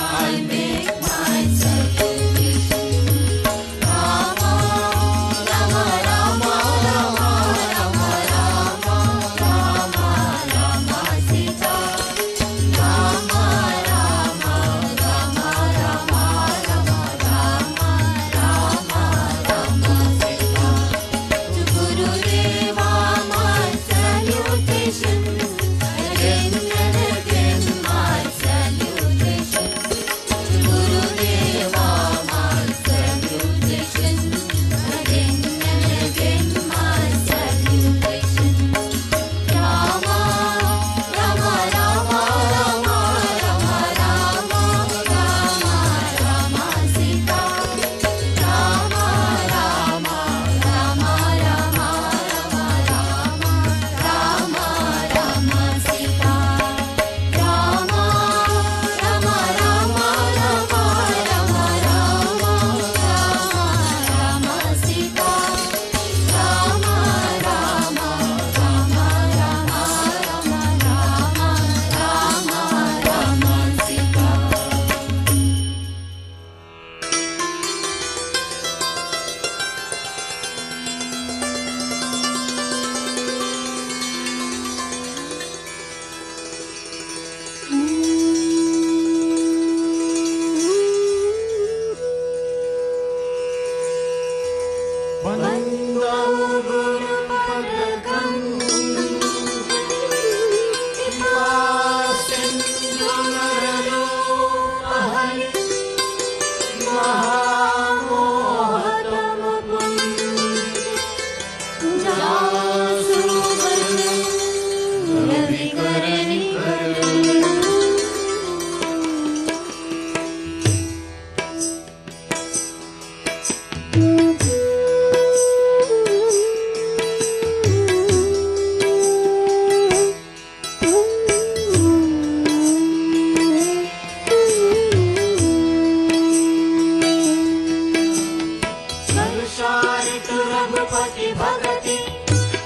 I make my salutation. Rama, Rama, Rama, Rama, Rama, Rama, Rama, Sita. Rama, Rama, Rama, Rama, Rama, Rama, Rama, Rama, Sita. To Gurudeva, my salutation. Again and again, my salutation. To Gurudeva, my salutation. Again and again, my salutation. Rama, Rama, Rama, Rama, Rama, Rama, Rama, Rama, Sita. Rama, Rama, Rama, Rama, Rama, Rama, Rama, Rama, Sita. Rama, Rama, Rama, Rama, Rama, Rama, Rama, Sita. Rama, Rama, Rama, Rama, Rama, Rama, Sita. Vandau Guru Padakam Sindhu Narupahari Mahamohatam Jasubhadra Ravikarani Sarusharit Raghupati Bhagati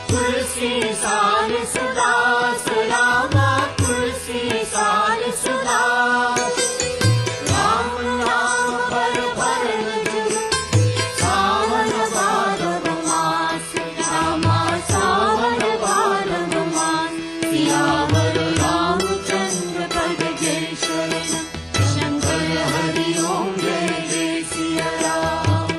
Tulsi Sar Sudas Rama Tulsi Sar Sudas Ram Naam Par Bharan Jug Savan Bhadav Mas Rama Savan Bhadav Mas Siyavar Ramchandra Pad Jai Sharana Shankar Hari Om Jai Jai Siya Ram.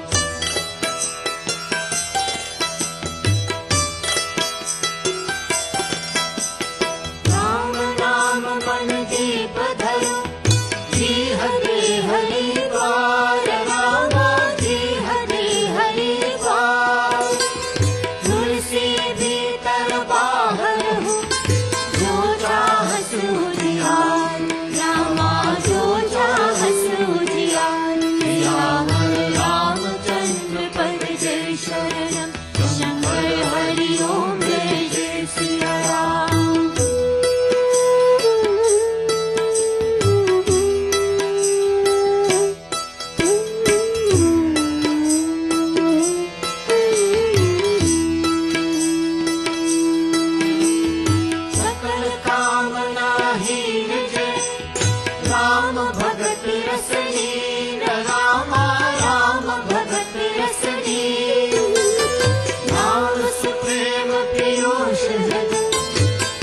Ram Naam Ban Deep Dharo Ji Hare Hari Var Rama Ji Hare Hari Var Tulsi Bhitar Bahar Ho Jo Chaah Sujiyar Rama Jo Chaah Sujiyar Siyavar Ramchandra Pad Jai Sharanam Shankar Hari Om Jai Jai Siya Ram. सकल कामना हीन जय राम भगत रसलीन रामा राम भगत रसलीन नाम supreme Piyush हृद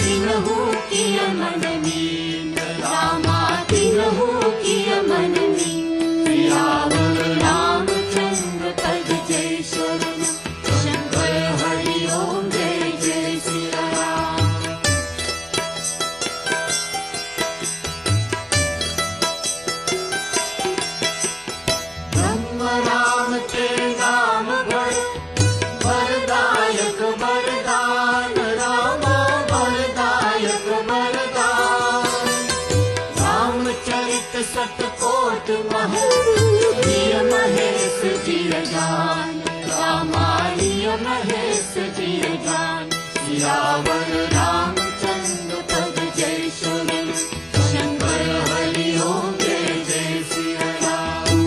तिन्हु किय मन mean Rama तिन्हु किय मन mean Siyavar Ramchandra पद जय शरण शंकर हरि ओम जय जय सिया राम. ब्रह्म राम के नाम भर वरदायक वरदान रामा वरदायक वरदान रामचरित सतकोट महल प्रिय महेश जिय जान रामा प्रिय महेश जिय जान सियावर रामचंद्र पद जय शरण शंकर हरि ओम जय जय सिया राम.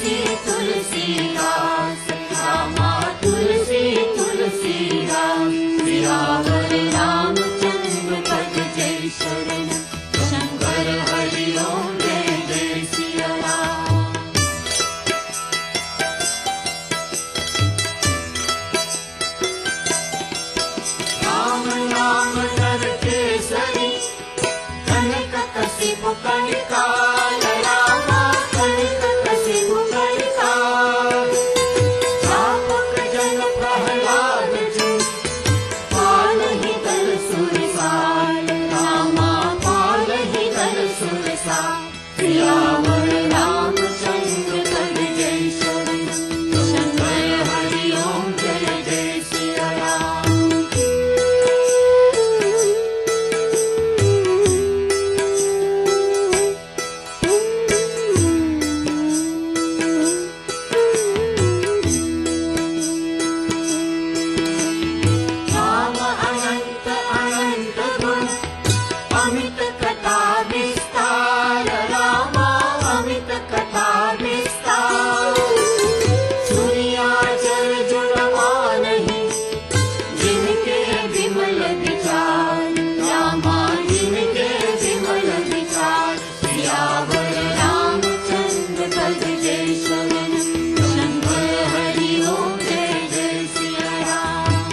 तुलसी तुलसी दास रामा तुलसी तुलसी दास सियावर रामचंद्र पद जय शरण शंकर हरि ओम जय जय सिया राम राम नाम नर केसरी कनक कसिपु कलिकाल रामा कनक कसिपु कलिकाल चापक जन प्रहलाद जी पालहि दल सुरसाल रामा पालहि दल सुरसाल सियावर रामचंद्र पद जय शरण शंकर हरि ओम जय जय सिया राम राम अनंत अनंत गुण अमित कथा विस्तार रामा अमित कथा विस्तार सूर्या जल जुड़वानहि जिनके विमल विचार रामा जिनके विमल विचार सियावर रामचंद्र पद जय शरण शंकर हरि ओम जय जय सिया राम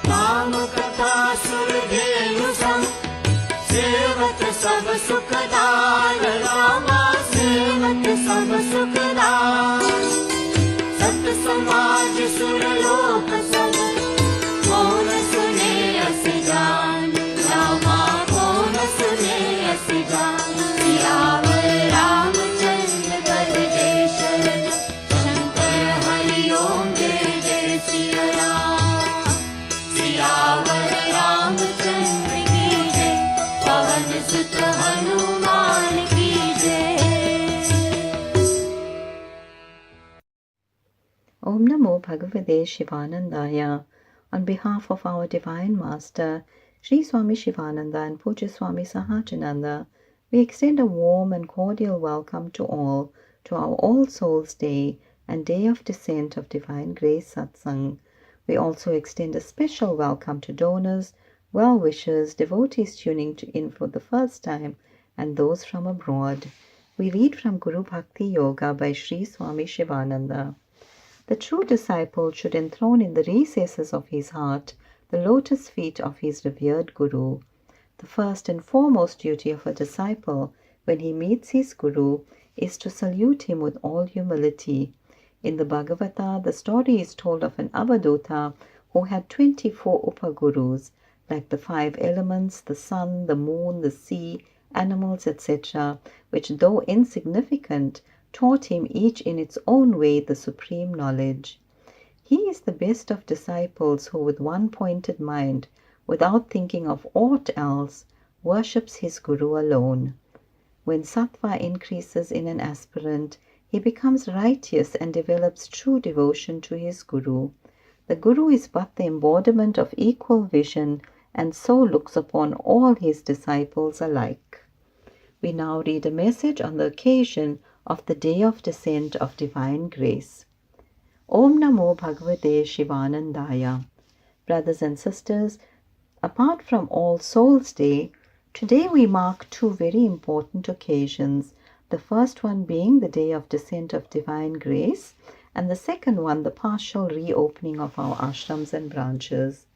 राम कथा सुरधेनु सम सेवक सब सुखदार रामा सेवक सब सुखदार सत समाज सुरलोक सब कौन सुने अस जान रामा कौन सुने अस जान सियावर रामचंद्र पद जय शरण शंकर हरि ओम जय जय सिया राम सियावर रामचंद्र की जय पवन सुत हनुमान की जय Om Namo Bhagavate Shivanandaya. On behalf of our Divine Master, Sri Swami Shivananda and Pujya Swami Sahajananda, we extend a warm and cordial welcome to all to our All Souls Day and Day of Descent of Divine Grace Satsang. We also extend a special welcome to donors, well-wishers, devotees tuning in for the first time, and those from abroad. We read from Guru Bhakti Yoga by Sri Swami Shivananda. The true disciple should enthrone in the recesses of his heart the lotus feet of his revered Guru. The first and foremost duty of a disciple when he meets his Guru is to salute him with all humility. In the Bhagavata, the story is told of an Avadhuta who had 24 Upagurus, like the 5 elements, the sun, the moon, the sea, animals, etc., which, though insignificant, taught him each in its own way the supreme knowledge. He is the best of disciples who, with one pointed mind, without thinking of aught else, worships his Guru alone. When sattva increases in an aspirant, he becomes righteous and develops true devotion to his Guru. The Guru is but the embodiment of equal vision and so looks upon all his disciples alike. We now read a message on the occasion of the Day of Descent of Divine Grace. Om Namo Bhagavate Shivanandaya. Brothers and sisters, apart from All Souls Day, today we mark 2 very important occasions, the first one being the Day of Descent of Divine Grace, and the second one the partial reopening of our ashrams and branches.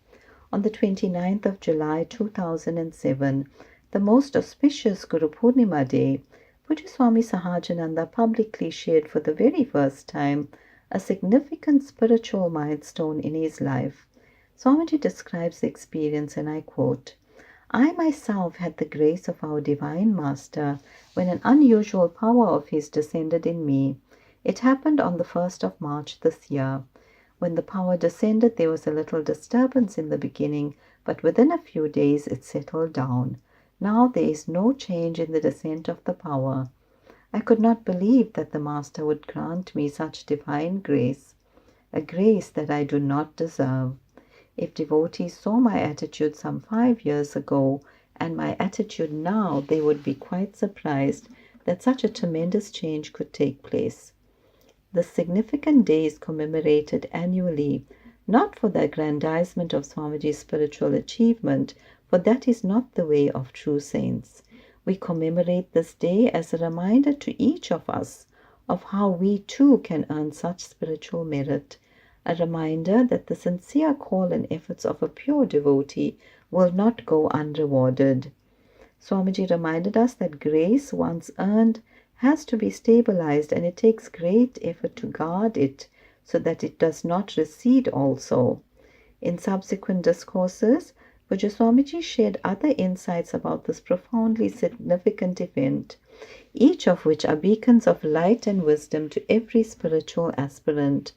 On the 29th of July 2007, the most auspicious Guru Purnima Day, Pujya Swami Sahajananda publicly shared for the very first time a significant spiritual milestone in his life. Swamiji describes the experience, and I quote, "I myself had the grace of our Divine Master when an unusual power of his descended in me. It happened on the 1st of March this year. When the power descended, there was a little disturbance in the beginning, but within a few days it settled down. Now there is no change in the descent of the power. I could not believe that the Master would grant me such divine grace, a grace that I do not deserve. If devotees saw my attitude some 5 years ago and my attitude now, they would be quite surprised that such a tremendous change could take place. The significant day is commemorated annually, not for the aggrandizement of Swamiji's spiritual achievement, for that is not the way of true saints. We commemorate this day as a reminder to each of us of how we too can earn such spiritual merit, a reminder that the sincere call and efforts of a pure devotee will not go unrewarded. Swamiji reminded us that grace, once earned, has to be stabilized, and it takes great effort to guard it so that it does not recede also. In subsequent discourses, Pujya Swamiji shared other insights about this profoundly significant event, each of which are beacons of light and wisdom to every spiritual aspirant.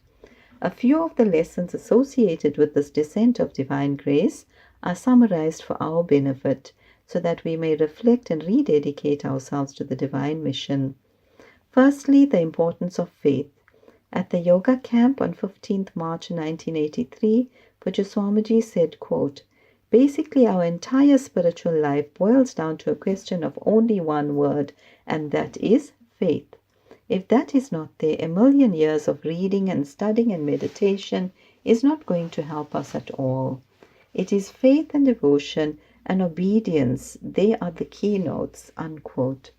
A few of the lessons associated with this descent of divine grace are summarized for our benefit, so that we may reflect and rededicate ourselves to the divine mission. Firstly, the importance of faith. At the yoga camp on 15th March 1983, Pujya Swamiji said, quote, "Basically, our entire spiritual life boils down to a question of only one word, and that is faith. If that is not there, a million years of reading and studying and meditation is not going to help us at all. It is faith and devotion and obedience, they are the keynotes," unquote.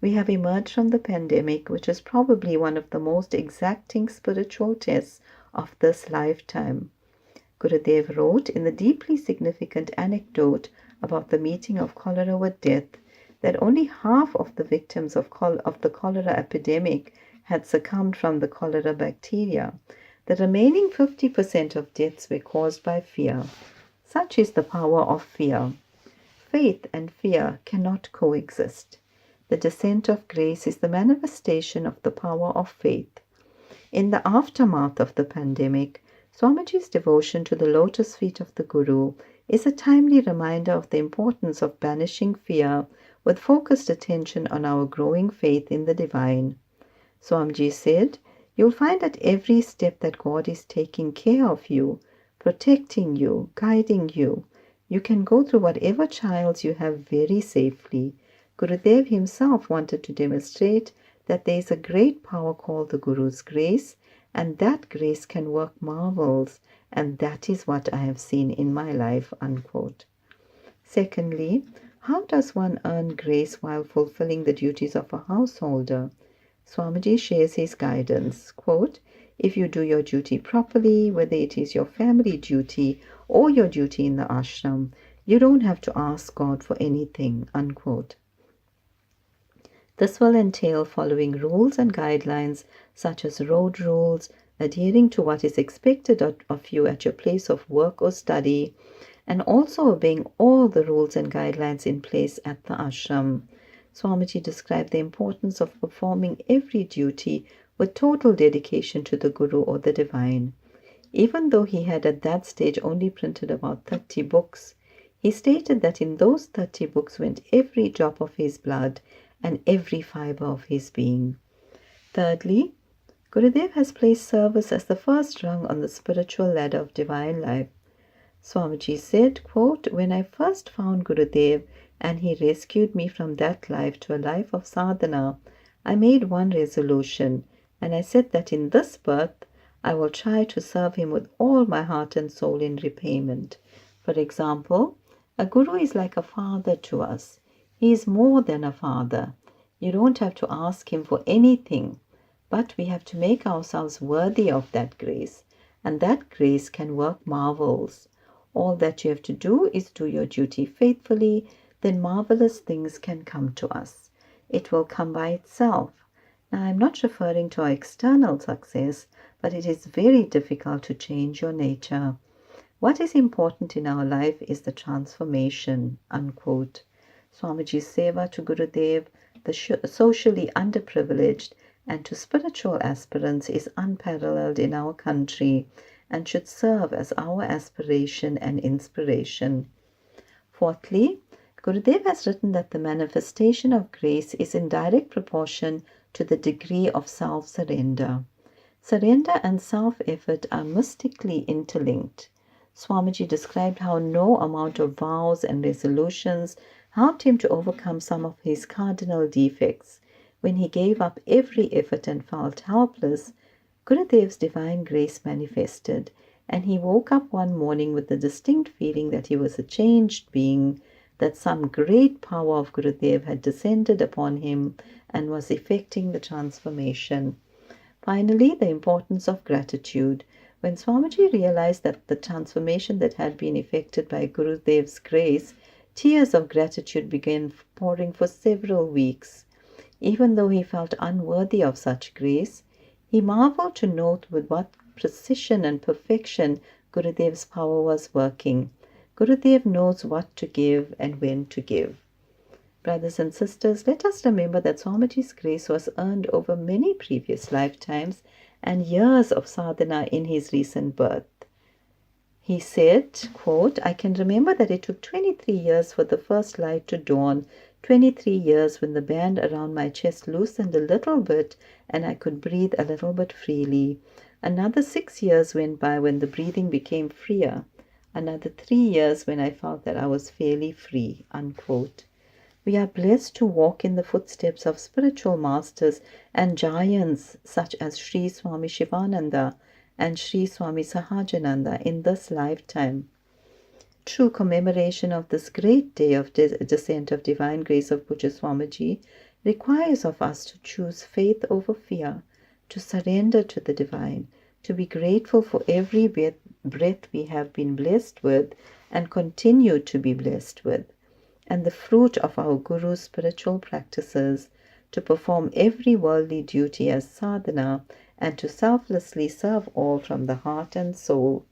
We have emerged from the pandemic, which is probably one of the most exacting spiritual tests of this lifetime. Gurudev wrote in the deeply significant anecdote about the meeting of cholera with death that only half of the victims of the cholera epidemic had succumbed from the cholera bacteria. The remaining 50% of deaths were caused by fear. Such is the power of fear. Faith and fear cannot coexist. The descent of grace is the manifestation of the power of faith. In the aftermath of the pandemic, Swamiji's devotion to the lotus feet of the Guru is a timely reminder of the importance of banishing fear with focused attention on our growing faith in the divine. Swamiji said, "You'll find at every step that God is taking care of you, protecting you, guiding you. You can go through whatever trials you have very safely." Gurudev himself wanted to demonstrate that there is a great power called the Guru's grace, and that grace can work marvels, and that is what I have seen in my life, unquote. Secondly, how does one earn grace while fulfilling the duties of a householder? Swamiji shares his guidance, quote, "If you do your duty properly, whether it is your family duty or your duty in the ashram, you don't have to ask God for anything," unquote. This will entail following rules and guidelines such as road rules, adhering to what is expected of you at your place of work or study, and also obeying all the rules and guidelines in place at the ashram. Swamiji described the importance of performing every duty with total dedication to the Guru or the Divine. Even though he had at that stage only printed about 30 books, he stated that in those 30 books went every drop of his blood and every fiber of his being. Thirdly, Gurudev has placed service as the first rung on the spiritual ladder of divine life. Swamiji said, quote, "When I first found Gurudev and he rescued me from that life to a life of sadhana, I made one resolution, and I said that in this birth I will try to serve him with all my heart and soul in repayment. For example, a Guru is like a father to us. He is more than a father. You don't have to ask him for anything, but we have to make ourselves worthy of that grace, and that grace can work marvels. All that you have to do is do your duty faithfully, then marvelous things can come to us. It will come by itself. Now, I'm not referring to our external success, but it is very difficult to change your nature. What is important in our life is the transformation," unquote. Swamiji's seva to Gurudev, the socially underprivileged, and to spiritual aspirants is unparalleled in our country and should serve as our aspiration and inspiration. Fourthly, Gurudev has written that the manifestation of grace is in direct proportion to the degree of self-surrender. Surrender and self-effort are mystically interlinked. Swamiji described how no amount of vows and resolutions helped him to overcome some of his cardinal defects. When he gave up every effort and felt helpless, Gurudev's divine grace manifested, and he woke up one morning with the distinct feeling that he was a changed being, that some great power of Gurudev had descended upon him and was effecting the transformation. Finally, the importance of gratitude. When Swamiji realized that the transformation that had been effected by Gurudev's grace, tears of gratitude began pouring for several weeks. Even though he felt unworthy of such grace, he marveled to note with what precision and perfection Gurudev's power was working. Gurudev knows what to give and when to give. Brothers and sisters, let us remember that Swamiji's grace was earned over many previous lifetimes and years of sadhana in his recent birth. He said, quote, "I can remember that it took 23 years for the first light to dawn, 23 years when the band around my chest loosened a little bit and I could breathe a little bit freely. Another 6 years went by when the breathing became freer. Another 3 years when I felt that I was fairly free." Unquote. We are blessed to walk in the footsteps of spiritual masters and giants such as Sri Swami Shivananda and Sri Swami Sahajananda in this lifetime. True commemoration of this great day of descent of divine grace of Pujya Swamiji requires of us to choose faith over fear, to surrender to the divine, to be grateful for every breath we have been blessed with and continue to be blessed with, and the fruit of our Guru's spiritual practices, to perform every worldly duty as sadhana, and to selflessly serve all from the heart and soul.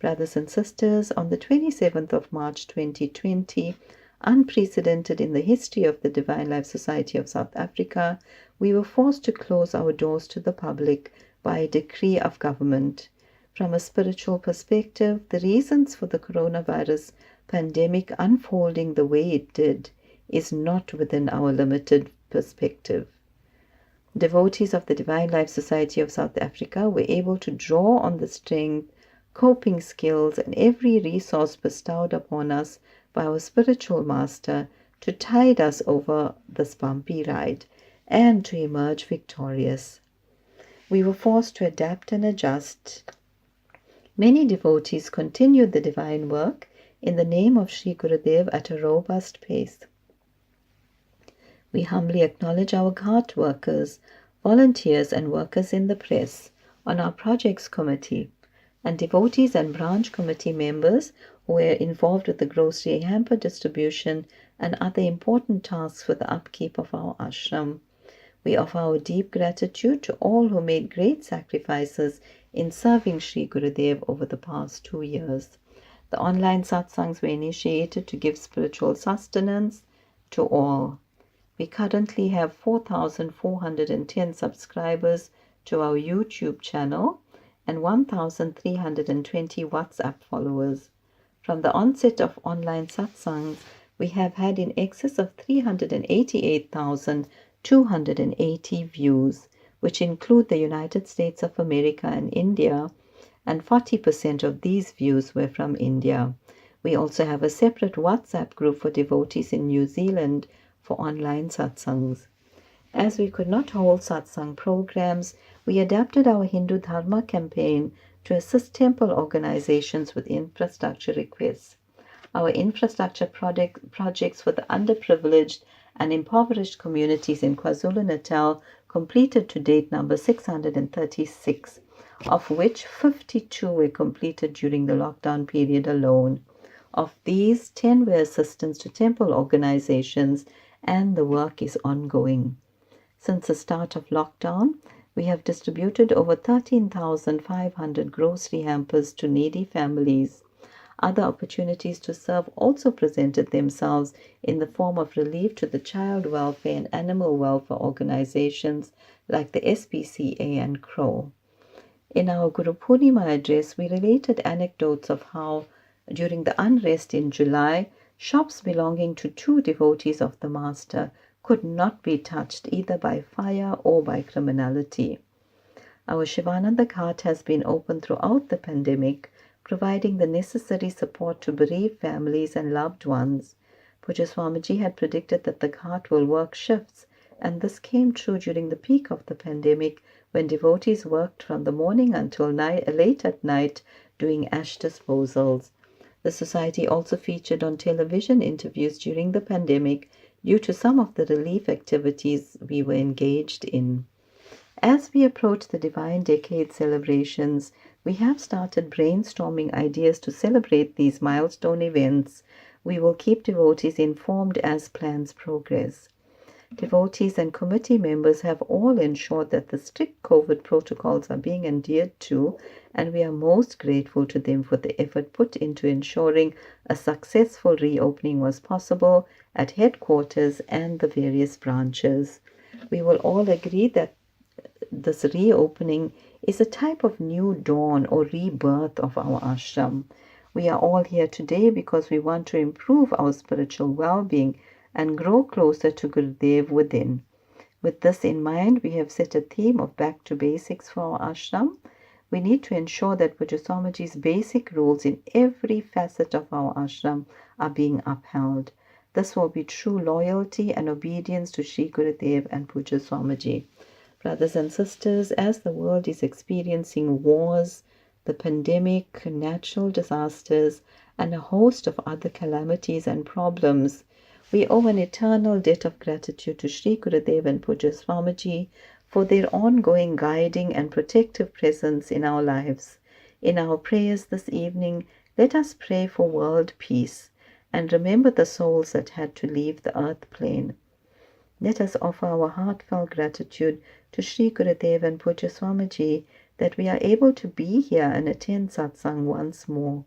Brothers and sisters, on the 27th of March 2020, unprecedented in the history of the Divine Life Society of South Africa, we were forced to close our doors to the public by a decree of government. From a spiritual perspective, the reasons for the coronavirus pandemic unfolding the way it did is not within our limited perspective. Devotees of the Divine Life Society of South Africa were able to draw on the strength, coping skills, and every resource bestowed upon us by our spiritual master to tide us over this bumpy ride and to emerge victorious. We were forced to adapt and adjust. Many devotees continued the divine work in the name of Sri Gurudev at a robust pace. We humbly acknowledge our cart workers, volunteers and workers in the press, on our projects committee, and devotees and branch committee members who were involved with the grocery hamper distribution and other important tasks for the upkeep of our ashram. We offer our deep gratitude to all who made great sacrifices in serving Sri Gurudev over the past 2 years. The online satsangs were initiated to give spiritual sustenance to all. We currently have 4,410 subscribers to our YouTube channel and 1,320 WhatsApp followers. From the onset of online satsangs, we have had in excess of 388,280 views, which include the United States of America and India, and 40% of these views were from India. We also have a separate WhatsApp group for devotees in New Zealand for online satsangs. As we could not hold satsang programs, we adapted our Hindu Dharma campaign to assist temple organizations with infrastructure requests. Our infrastructure projects for the underprivileged and impoverished communities in KwaZulu-Natal completed to date number 636, of which 52 were completed during the lockdown period alone. Of these, 10 were assistance to temple organizations, and the work is ongoing. Since the start of lockdown, we have distributed over 13,500 grocery hampers to needy families. Other opportunities to serve also presented themselves in the form of relief to the child welfare and animal welfare organizations like the SPCA and CROW. In our Guru Purnima address, we related anecdotes of how, during the unrest in July, shops belonging to 2 devotees of the Master could not be touched either by fire or by criminality. Our Shivananda Ghat has been open throughout the pandemic, providing the necessary support to bereaved families and loved ones. Puja Swamiji had predicted that the ghat will work shifts, and this came true during the peak of the pandemic when devotees worked from the morning until late at night doing ash disposals. The society also featured on television interviews during the pandemic due to some of the relief activities we were engaged in. As we approach the Divine Decade celebrations, we have started brainstorming ideas to celebrate these milestone events. We will keep devotees informed as plans progress. Devotees and committee members have all ensured that the strict COVID protocols are being adhered to, and we are most grateful to them for the effort put into ensuring a successful reopening was possible at headquarters and the various branches. We will all agree that this reopening is a type of new dawn or rebirth of our ashram. We are all here today because we want to improve our spiritual well-being and grow closer to Gurudev within. With this in mind, we have set a theme of back to basics for our ashram. We need to ensure that Puja Swamiji's basic rules in every facet of our ashram are being upheld. This will be true loyalty and obedience to Sri Gurudev and Puja Swamiji. Brothers and sisters, as the world is experiencing wars, the pandemic, natural disasters, and a host of other calamities and problems, we owe an eternal debt of gratitude to Sri Gurudev and Puja Swamiji for their ongoing guiding and protective presence in our lives. In our prayers this evening, let us pray for world peace and remember the souls that had to leave the earth plane. Let us offer our heartfelt gratitude to Sri Gurudev and Puja Swamiji that we are able to be here and attend Satsang once more.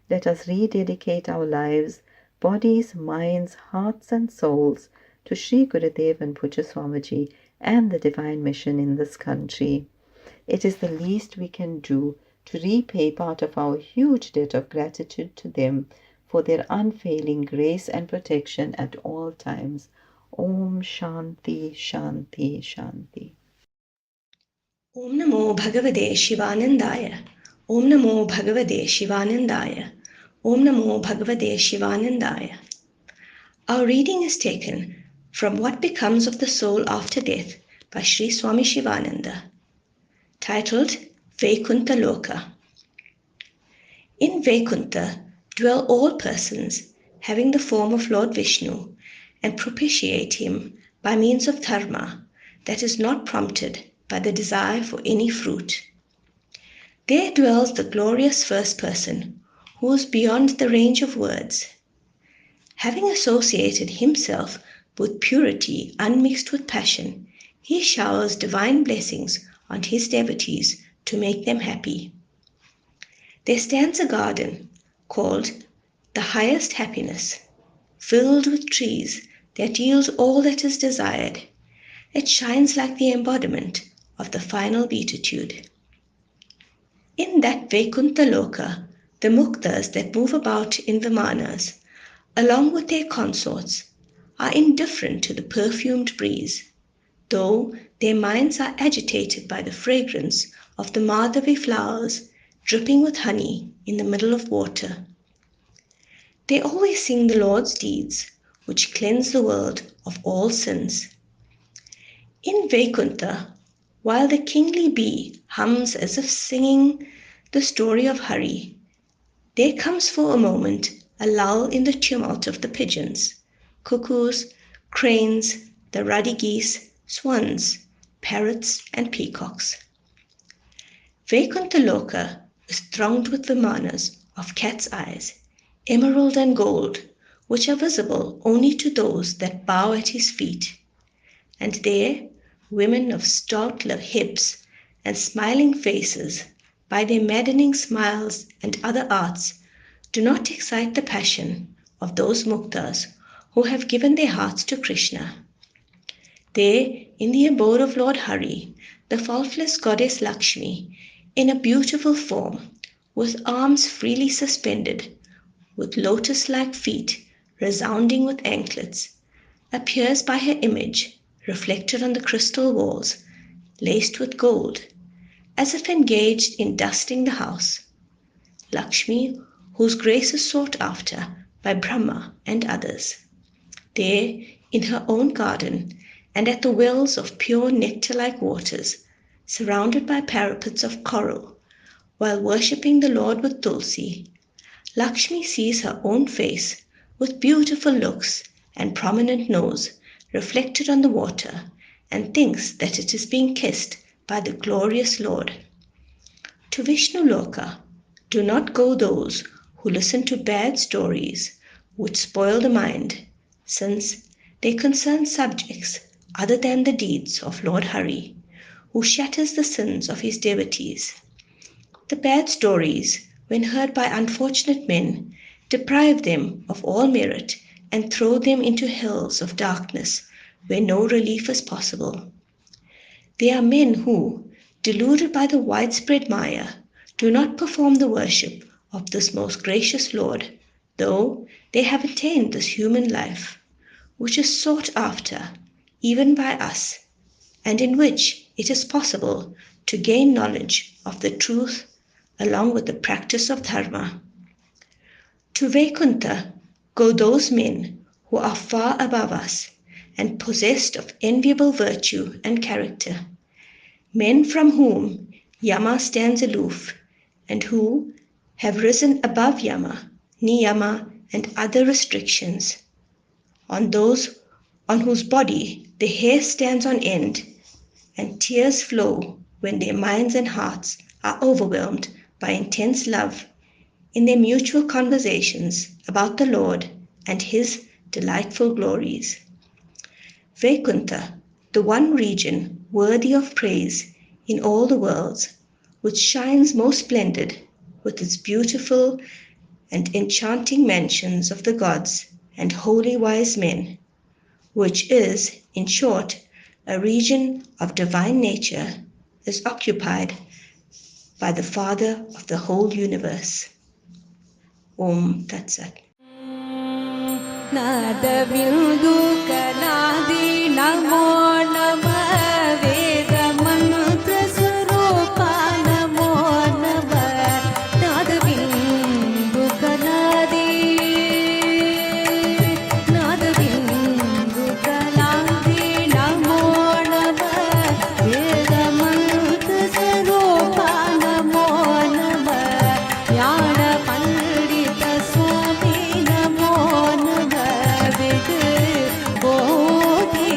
Let us rededicate our lives, bodies, minds, hearts and souls to Sri Gurudev and Puja Swamiji and the divine mission in this country. It is the least we can do to repay part of our huge debt of gratitude to them for their unfailing grace and protection at all times. Om Shanti, Shanti, Shanti. Om Namo Bhagavate Shivanandaya. Om Namo Bhagavate Shivanandaya. Om Namo Bhagavate Shivanandaya. Our reading is taken from What Becomes of the Soul After Death by Sri Swami Shivananda, titled Vaikuntha Loka. In Vaikuntha dwell all persons having the form of Lord Vishnu and propitiate him by means of dharma that is not prompted by the desire for any fruit. There dwells the glorious first person who is beyond the range of words. Having associated himself with purity unmixed with passion, he showers divine blessings on his devotees to make them happy. There stands a garden called the highest happiness, filled with trees that yield all that is desired. It shines like the embodiment of the final beatitude. In that Vaikuntha Loka, the muktas that move about in Vimanas, along with their consorts, are indifferent to the perfumed breeze, though their minds are agitated by the fragrance of the Madhavi flowers dripping with honey in the middle of water. They always sing the Lord's deeds, which cleanse the world of all sins. In Vaikuntha, while the kingly bee hums as if singing the story of Hari, there comes for a moment a lull in the tumult of the pigeons, cuckoos, cranes, the ruddy geese, swans, parrots, and peacocks. Vaikuntha Loka is thronged with Vimanas of cat's eyes, emerald and gold, which are visible only to those that bow at his feet. And there, women of stout hips and smiling faces, by their maddening smiles and other arts, do not excite the passion of those muktas who have given their hearts to Krishna. There, in the abode of Lord Hari, the faultless goddess Lakshmi, in a beautiful form, with arms freely suspended, with lotus-like feet resounding with anklets, appears by her image, reflected on the crystal walls, laced with gold, as if engaged in dusting the house. Lakshmi, whose grace is sought after by Brahma and others. There, in her own garden, and at the wells of pure nectar-like waters, surrounded by parapets of coral, while worshipping the Lord with Tulsi, Lakshmi sees her own face with beautiful looks and prominent nose reflected on the water and thinks that it is being kissed by the glorious Lord. To Vishnu Loka do not go those who listen to bad stories which spoil the mind, since they concern subjects other than the deeds of Lord Hari, who shatters the sins of his devotees. The bad stories, when heard by unfortunate men, deprive them of all merit and throw them into hells of darkness where no relief is possible. They are men who, deluded by the widespread Maya, do not perform the worship of this most gracious Lord, though they have attained this human life, which is sought after even by us, and in which it is possible to gain knowledge of the truth along with the practice of dharma. To Vaikuntha go those men who are far above us and possessed of enviable virtue and character, men from whom Yama stands aloof, and who have risen above Yama, Niyama, and other restrictions, on those on whose body the hair stands on end and tears flow when their minds and hearts are overwhelmed by intense love in their mutual conversations about the Lord and his delightful glories. Vaikuntha, the one region worthy of praise in all the worlds, which shines most splendid with its beautiful and enchanting mansions of the gods and holy wise men, which is, in short, a region of divine nature, is occupied by the Father of the whole universe. Om Tat Sat. Nada Bindu Kanadi Namo Namah Veda Mantra Swarupa Namo Namah Nada Bindu Kanadi Nada Bindu Kanadi Namo Namah Veda Mantra Swarupa Namo Namah Yana Pandita Swami Namo Namah Bogi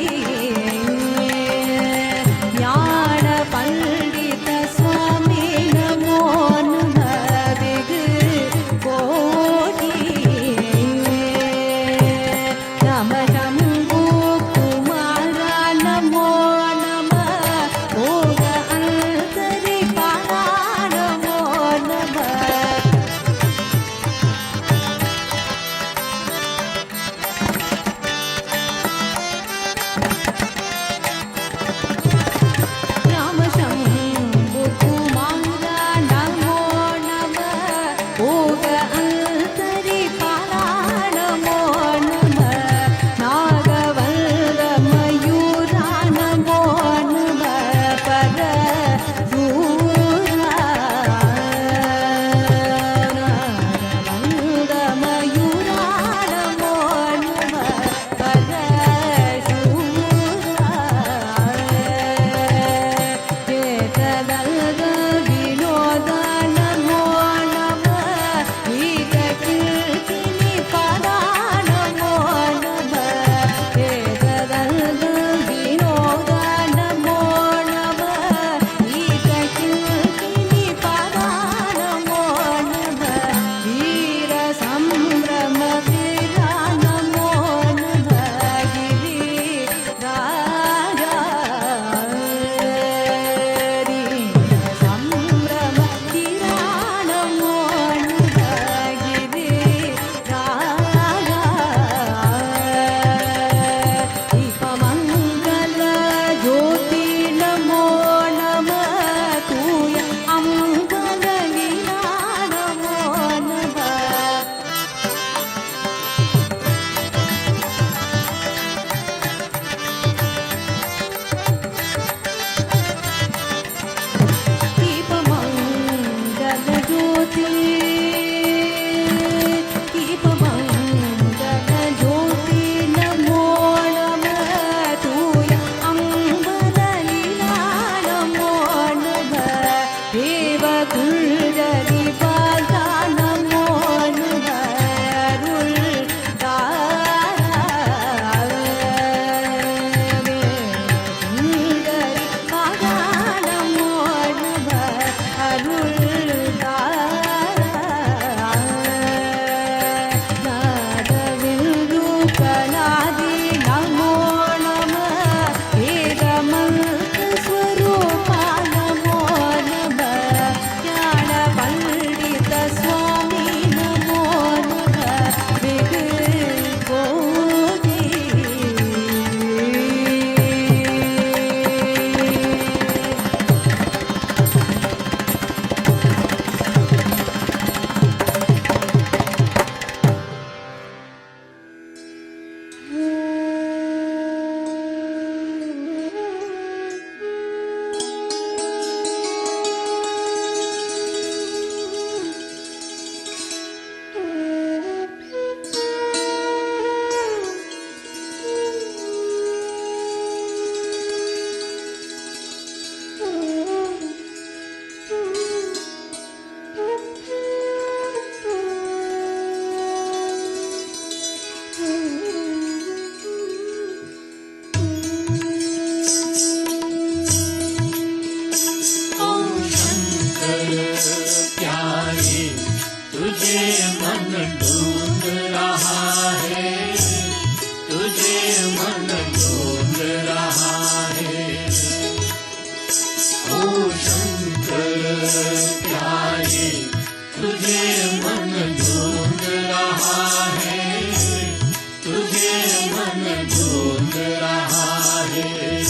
ढूंढ रहा है।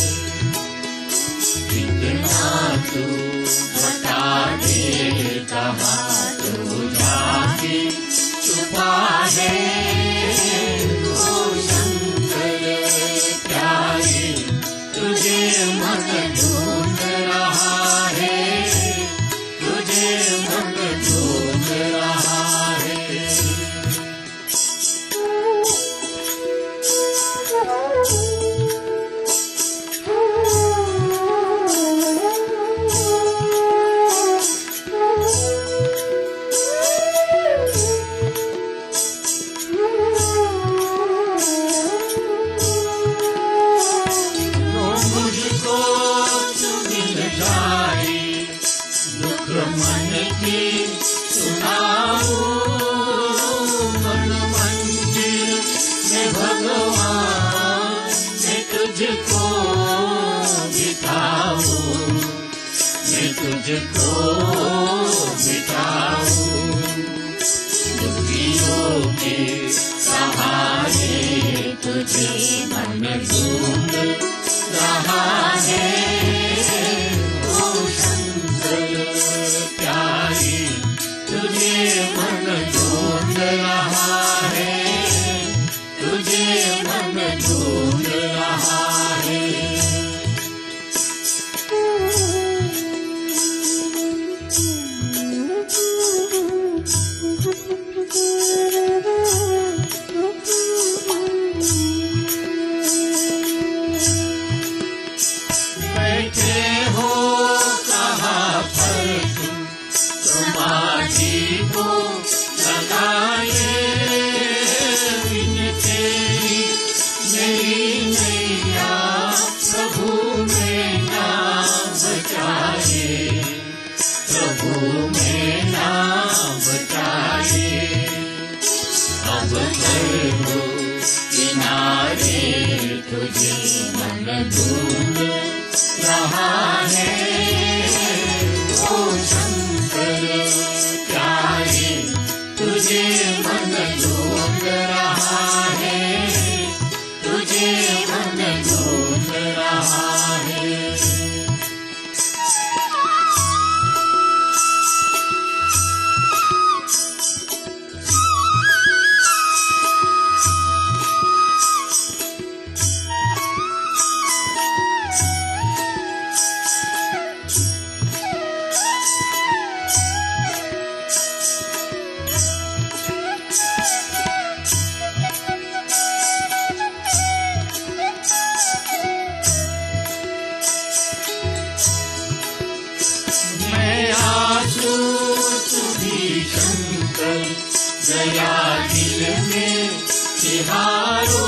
इतना तू बता दे कहाँ तू जाके छुपा है। ओ शंकर प्यारे तुझे मन ढूंढ रहा है। तुझे मन ढूंढ रहा है। तुझको बिठाऊं दुखियों के सहारे तुझे मन ढूंढ रहा है। ओ शंकर प्यारे तुझे मन ढूंढ रहा है। तुझे मन ढूंढ रहा है। तुझे मन ढूंढ रहा है। ओ शंकर प्यारे तुझे मन ढूंढ रहा है। तुझे मन ढूंढ रहा है। गया दिल में तिहारो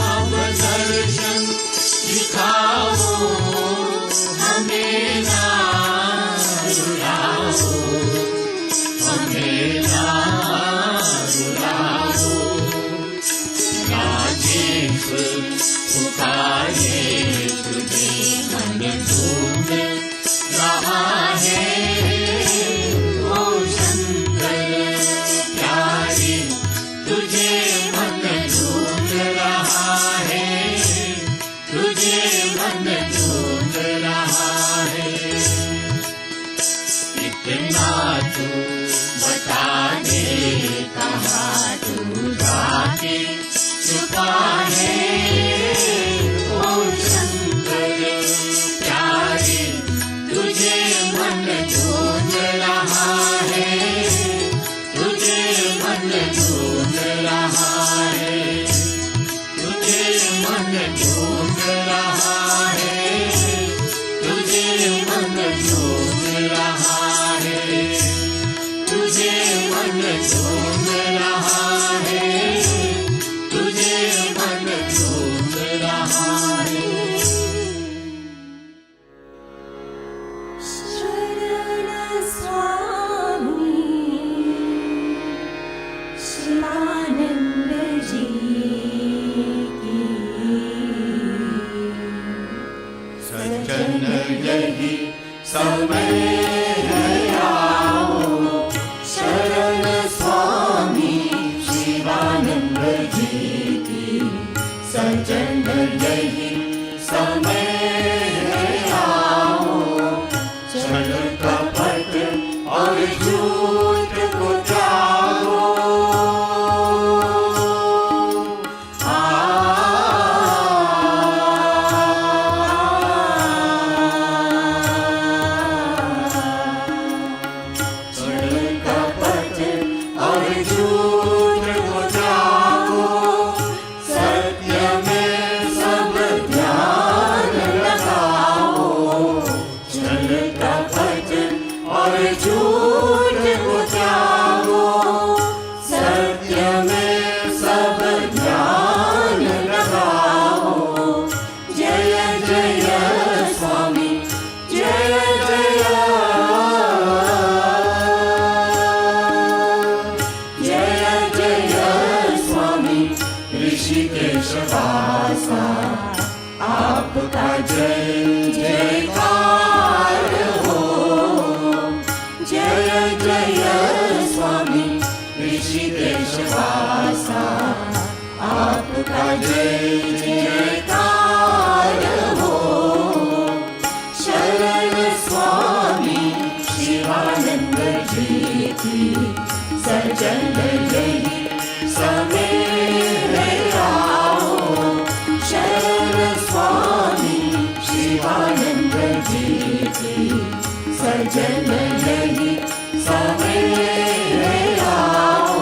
अब दर्शन दिखाओ हमें ना रुलाओ। हमें ना रुलाओ। राजेश पुकारे तुझे मन ढूंढ रहा है। तुझे मन ढूंढ रहा है। तुझे मन ढूंढ रहा है। इतना तू बता दे कहाँ तू जाके छुपा है। ओ शंकर प्यारे तुझे मन ढूंढ रहा है। तुझे मन ढूंढ रहा है। तुझे मन ढूंढ रहा है। तुझे मन ढूंढ रहा है। तुझे मन ढूंढ रहा है। तुझे मन ढूंढ सजन यही समय है आओ, छल कपट और झूठ को त्यागो। आपका जय जयकार हो, जय जय स्वामी ऋषिकेश वासा। आपका जय जयकार हो, शरण स्वामी शिवानंद जी की सजन यही समय है आओ, शरण स्वामी शिवानंद जी की सजन यही समय है आओ।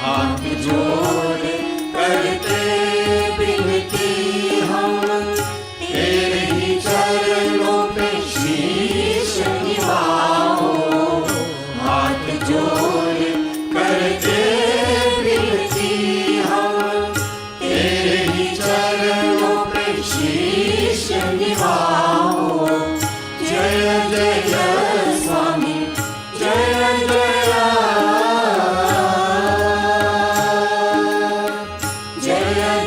हाथ जोड़ करते बिनती हम, तेरे ही चरणों पे शीश निभाओ। हाथ जोड़ करते बिनती हम, तेरे ही चरणों पे शीश निभाओ। जय जय स्वामी जय जय,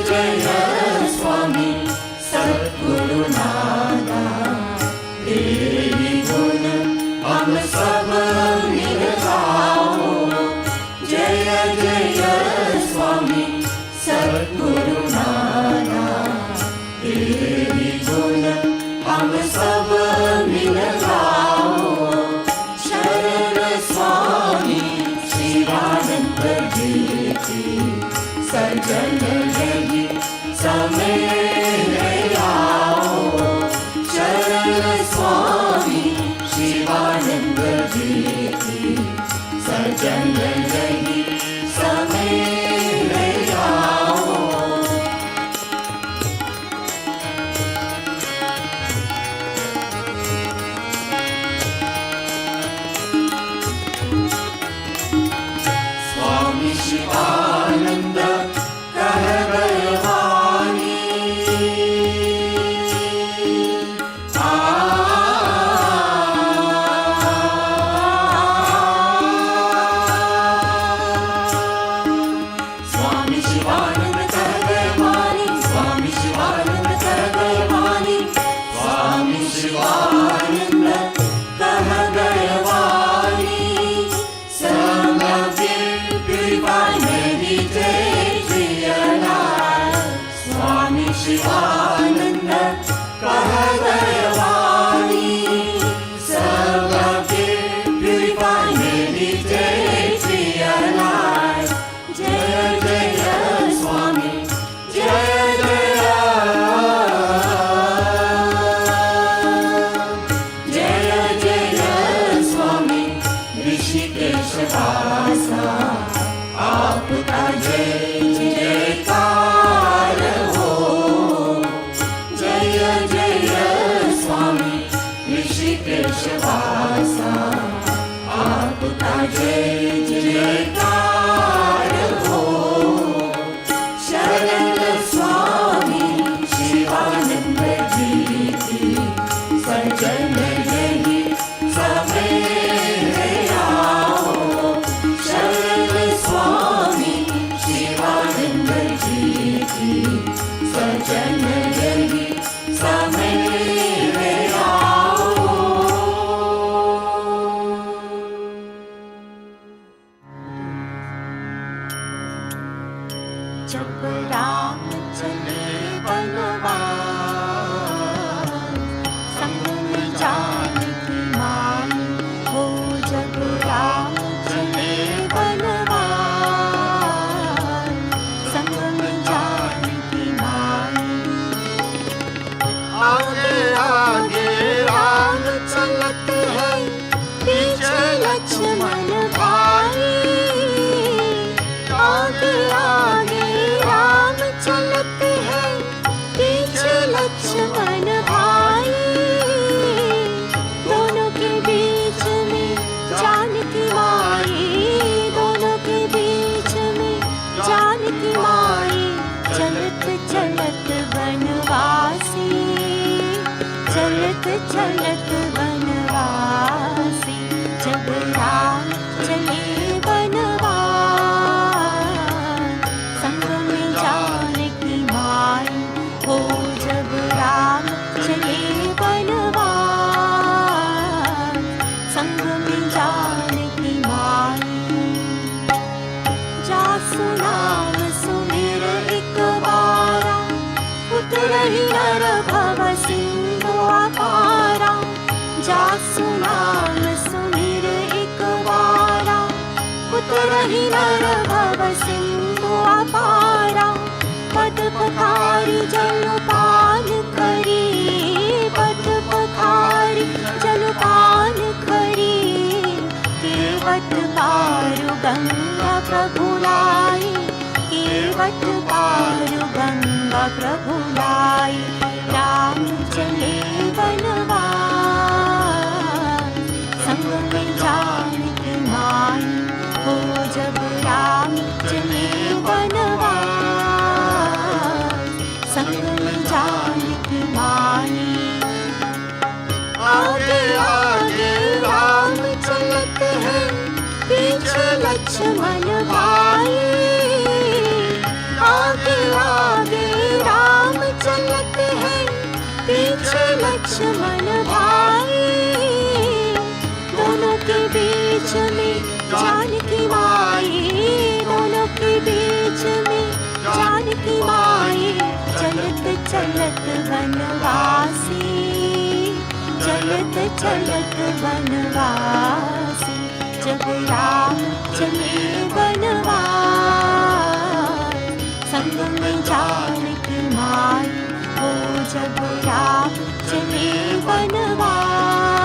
जय जय स्वामी सद्गुरु नाना। तेरे ही गुण हम सब मिल गाओ। जय जय स्वामी सद्गुरु नाना। तेरे ही गुण हम सब मिल गाओ। शरण स्वामी शिवानंद जी की सजन यही समय है आओ, शरण स्वामी शिवानंद जी की सजन यही समय है आओ। स्वामी शिवानंद कह गए वाणी, स्वामी शिवानंद कह गए वाणी, स्वामी शिवानंद कह गए वाणी, स्वामी शिवानंद कह गए वाणी। Purify me आगे आगे राम चलत है, पीछे लक्ष्मण भाई। आगे आगे राम चलत है, पीछे लक्ष्मण भाई। दोनों के बीच में जानकी माई, दोनों के बीच में जानकी माई। चलत चलत बनवासी, चलत चलत बनवासी। जब राम चले बनवास, संग में जानकी माई हो। जब राम चले बनवास, संग में जानकी माई। जासु नाम सुमिर एक बारा, उतरहि नर भव सिंधु अपारा। जासु नाम सुमिर एक बारा, उतरहि नर भव सिंधु अपारा। पद पखारी जलपान करी, पद पखारी जलपान करी। केवट पारु गंगा प्रभु लाई, केवट पारु गंगा प्रभु लाई। राम चले बनवास, संग में जानकी माई हो। जब राम चले बनवास, संग में जानकी माई। आगे आगे राम चलत है, पीछे लक्ष्मण भाई। आगे आगे राम चलत है, पीछे लक्ष्मण भाई। दोनों के बीच में जानकी माई, दोनों के बीच में जानकी माई। चलत चलत बनवासी, चलत चलत बनवासी। जब राम चले बनवास, संग में जानकी माई हो। जब राम चले बनवास,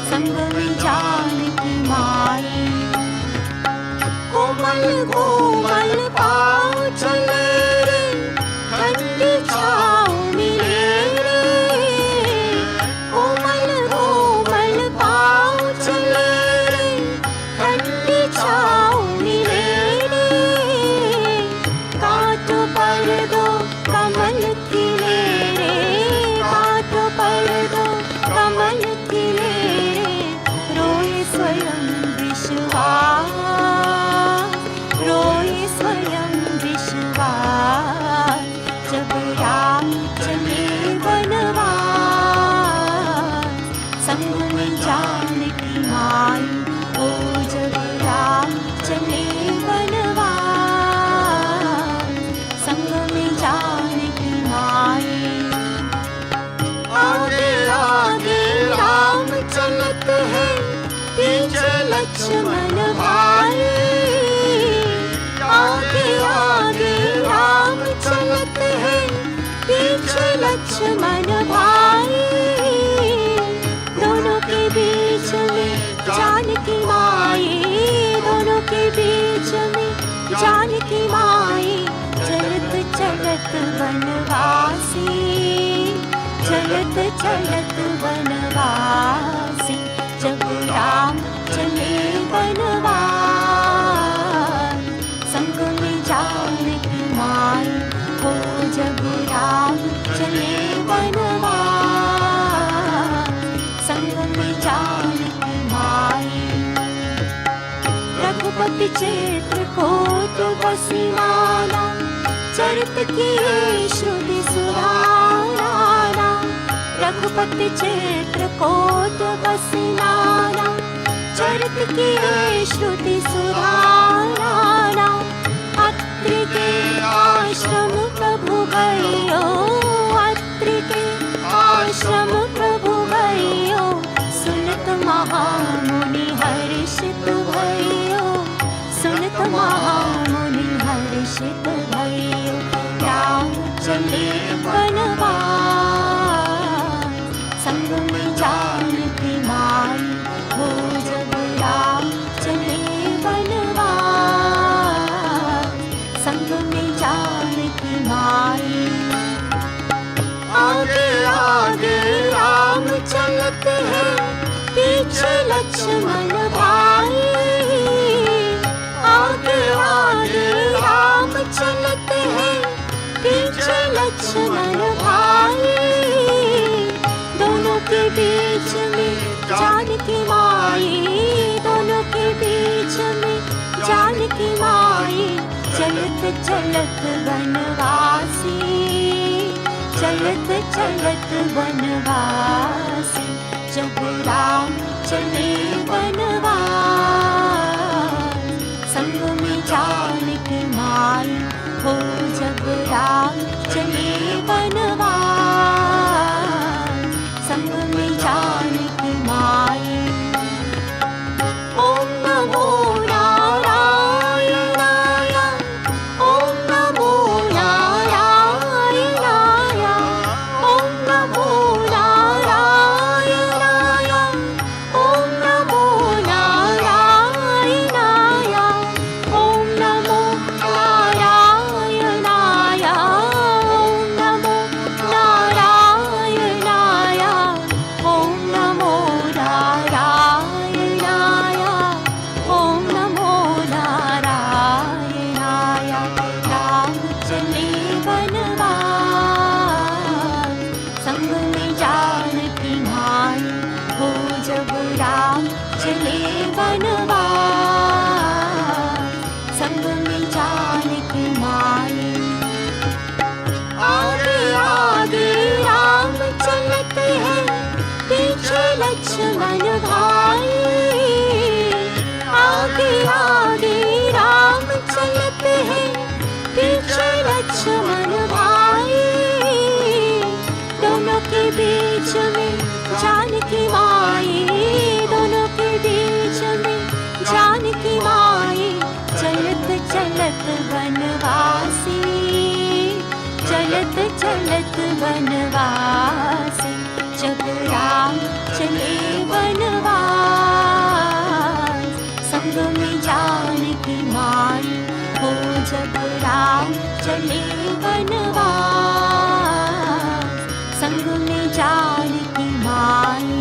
संग में जानकी माई। कोमल कोमल पाँव चले रे, ठंडी छाँव मिले रे। कोमल कोमल पाँव चले रे, ठंडी छाँव मिले रे। कांटों पर दो कमल खिले रे, कांटों पर दो कमल खिले रे। रोए स्वयं विश्वास, रोए स्वयं विश्वास। जब राम चले बनवास, संग में जानकी माई हो। जब राम चले बनवास, संग में जानकी माई। आगे आगे राम चलत है, पीछे लक्ष्मण भाई। आगे आगे राम चलत है, पीछे लक्ष्मण भाई। दोनों के बीच में जानकी माई, दोनों के बीच में जानकी माई। चलत चलत बनवासी, चलत चलत बनवासी। जब राम चले बनवास, संग में जानकी माई हो। जब राम चले बनवास, संग में जानकी माई। रघुपति चेत्र कोट बसी नाना, चरित किए श्रुति सुधारा। रघुपति चेत्र कोट बसी नाना, चरित किए श्रुति सुधारा। अत्रि के आश्रम प्रभु गयो, अत्रि के आश्रम प्रभु गयो। सुनत महामुनि हर्षित भयो, सुनत महामुनि हर्षित भयो। राम चले बनवास, पीछे लक्ष्मण भाई, आगे आगे राम चलते हैं, पीछे लक्ष्मण भाई। दोनों के बीच में जानकी माई, दोनों के बीच में जानकी माई। चलत चलत बनवासी, चलत चलत बनवासी, जब राम चले बनवास। संग में जानकी माई हो, जब राम चले बनवास। संग में जानकी माई। ओम नमो नारायणाय, ओम नमो नारायणाय, ओम नमो नारायणाय, ओम नमो नारायणाय, ओम नमो नारायणाय, ओम नमो नारायणाय, ओम नमो नारायणाय, ओम नमो नारायणाय। राम चले बनवास, संग में जानकी माई हो, जब राम चले बनवास। संग में जानकी माई। आगे आगे राम चलते हैं, पीछे लक्ष्मण भाई। आगे आगे राम चलते हैं, पीछे लक्ष्मण भाई। दोनों के बीच में जानकी माई, दोनों के बीच में जानकी माई। चलत चलत बनवासी, चलत चलत बनवासी, जब राम चले बनवास। संग में जानकी माई हो, जब राम चले बनवास। संग में जानकी माई।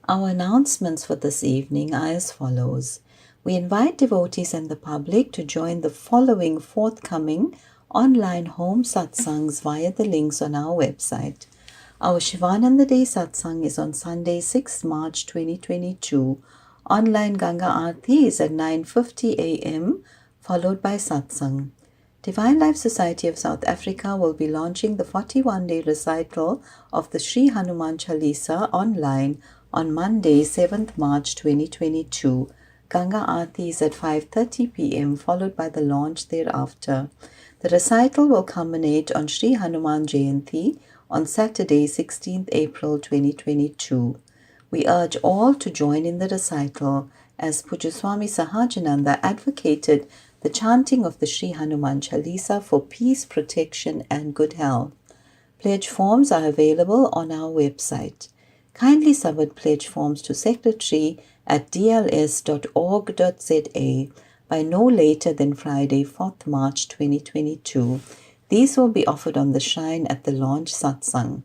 Our announcements for this evening are as follows. We invite devotees and the public to join the following forthcoming online home satsangs via the links on our website. Our Shivananda Day Satsang is on Sunday, 6 March 2022. Online Ganga Arati is at 9:50 a.m. followed by Satsang. Divine Life Society of South Africa will be launching the 41-day recital of the Sri Hanuman Chalisa online on Monday, 7th March 2022. Ganga Arati is at 5:30 p.m. followed by the launch thereafter. The recital will culminate on Sri Hanuman Jayanti on Saturday, 16th April 2022. We urge all to join in the recital as Puja Swami Sahajananda advocated the chanting of the Sri Hanuman Chalisa for peace, protection and good health. Pledge forms are available on our website. Kindly submit pledge forms to secretary at dls.org.za by no later than Friday, 4th March 2022. These will be offered on the shrine at the launch satsang.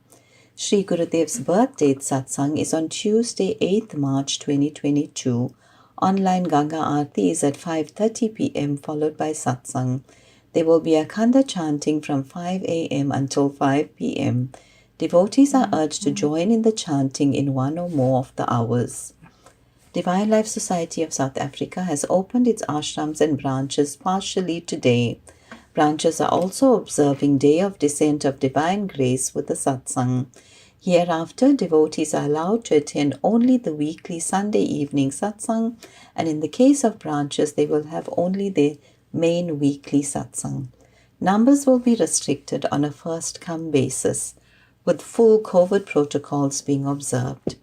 Sri Gurudev's birth date satsang is on Tuesday, 8th March 2022. Online Ganga Arati is at 5:30 p.m. followed by satsang. There will be Akhanda chanting from 5 a.m. until 5 p.m. Devotees are urged to join in the chanting in one or more of the hours. Divine Life Society of South Africa has opened its ashrams and branches partially today. Branches are also observing Day of Descent of Divine Grace with the satsang. Hereafter, devotees are allowed to attend only the weekly Sunday evening satsang, and in the case of branches, they will have only their main weekly satsang. Numbers will be restricted on a first-come basis, with full COVID protocols being observed.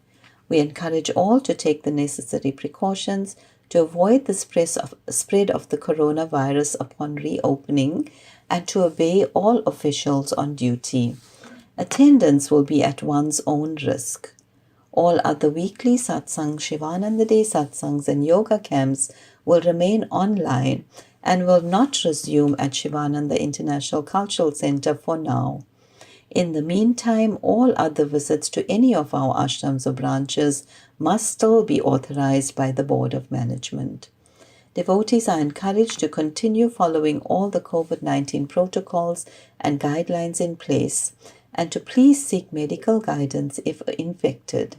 We encourage all to take the necessary precautions to avoid the spread of the coronavirus upon reopening and to obey all officials on duty. Attendance will be at one's own risk. All other weekly satsangs, Shivananda Day satsangs and yoga camps will remain online and will not resume at Shivananda International Cultural Center for now. In the meantime, all other visits to any of our ashrams or branches must still be authorized by the Board of Management. Devotees are encouraged to continue following all the COVID-19 protocols and guidelines in place and to please seek medical guidance if infected.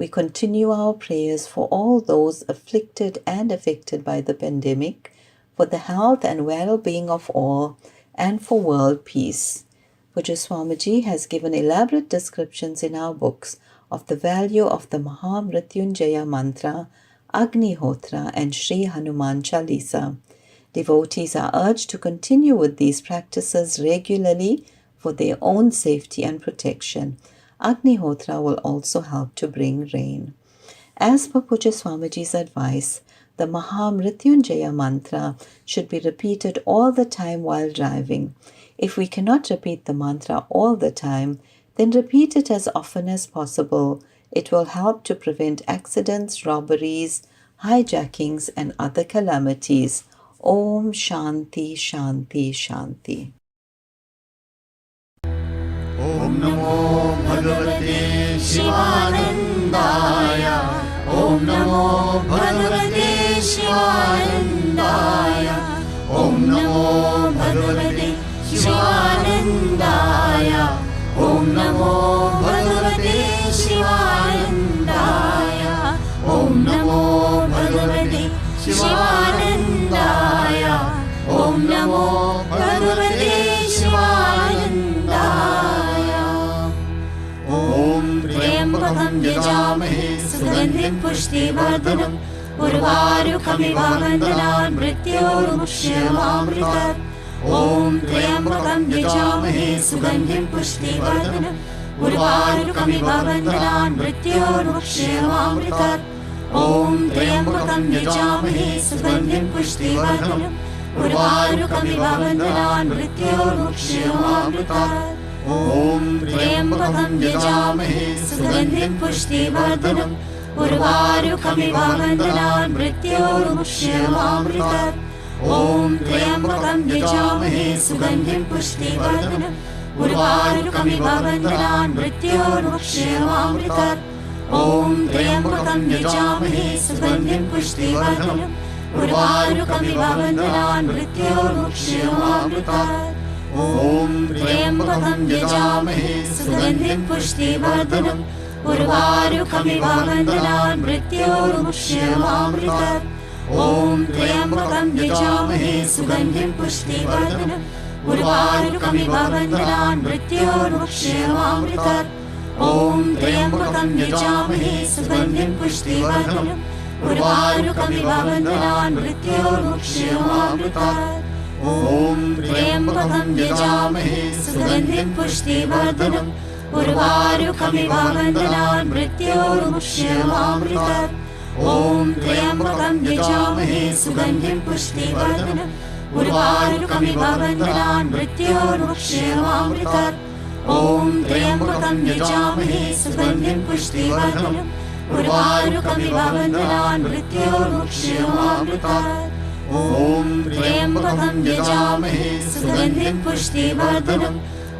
we continue our prayers for all those afflicted and affected by the pandemic, for the health and well-being of all, and for world peace. Pujya Swamiji has given elaborate descriptions in our books of the value of the Maha Mrityunjaya mantra, Agnihotra, and Sri Hanuman Chalisa. Devotees are urged to continue with these practices regularly for their own safety and protection. Agnihotra will also help to bring rain. As per Pujya Swamiji's advice, the Maha Mrityunjaya mantra should be repeated all the time while driving. If we cannot repeat the mantra all the time, then repeat it as often as possible. It will help to prevent accidents, robberies, hijackings, and other calamities. Om Shanti Shanti Shanti. Om Namo Bhagavate Shivanandaya. Om Namo Bhagavate Shivanandaya. Om Namo Bhagavate Shivanandaya. Om Namo Bhagavate Shivanandaya. Om Namo Bhagavate Shivanandaya. Om Namo Bhagavate Shivanandaya. Om Triambakam Yajamahe Sugandhim Pushtivardanam Urvarukamiv Vandanam Mrityormukshyamamritat. Om Triambakam Yajamahe Sugandhim Pushtivardanam Urvarukamiv Vandanam Mrityormukshyamamritat. Om Triambakam Yajamahe Sugandhim Pushtivardanam Urvarukamiv Vandanam Mrityormukshyamamritat. Om Triambakam Yajamahe Sugandhim Pushtivardanam Urvarukamiv Vandanam Mrityormukshyamamritat. Om Triambakam Yajamahe Sugandhim Pushtivardanam Urvarukamiv Vandanam Mrityormukshyamamritat. Om Triambakam Yajamahe Sugandhim Pushtivardanam Urvarukamiv Vandanam Mrityormukshyamamritat. Om Triambakam Yajamahe Sugandhim Pushtivardanam Urvarukamiv Vandanam Mrityormukshyamamritat. Om Triambakam Yajamahe Sugandhim Pushtivardanam Urvarukamiv Vandanam Mrityormukshyamamritat. Om Triambakam Yajamahe Sugandhim Pushtivardanam Urvarukamiv Vandanam Mrityormukshyamamritat. Om Triambakam Yajamahe Sugandhim Pushtivardanam Urvarukamiv Vandanam Mrityormukshyamamritat. Om Triambakam Yajamahe Sugandhim Pushtivardanam Urvarukamiv Vandanam Mrityormukshyamamritat. Om Triambakam Yajamahe Sugandhim Pushtivardanam Urvarukamiv Vandanam Mrityormukshyamamritat. Om Triambakam Yajamahe Sugandhim Pushtivardanam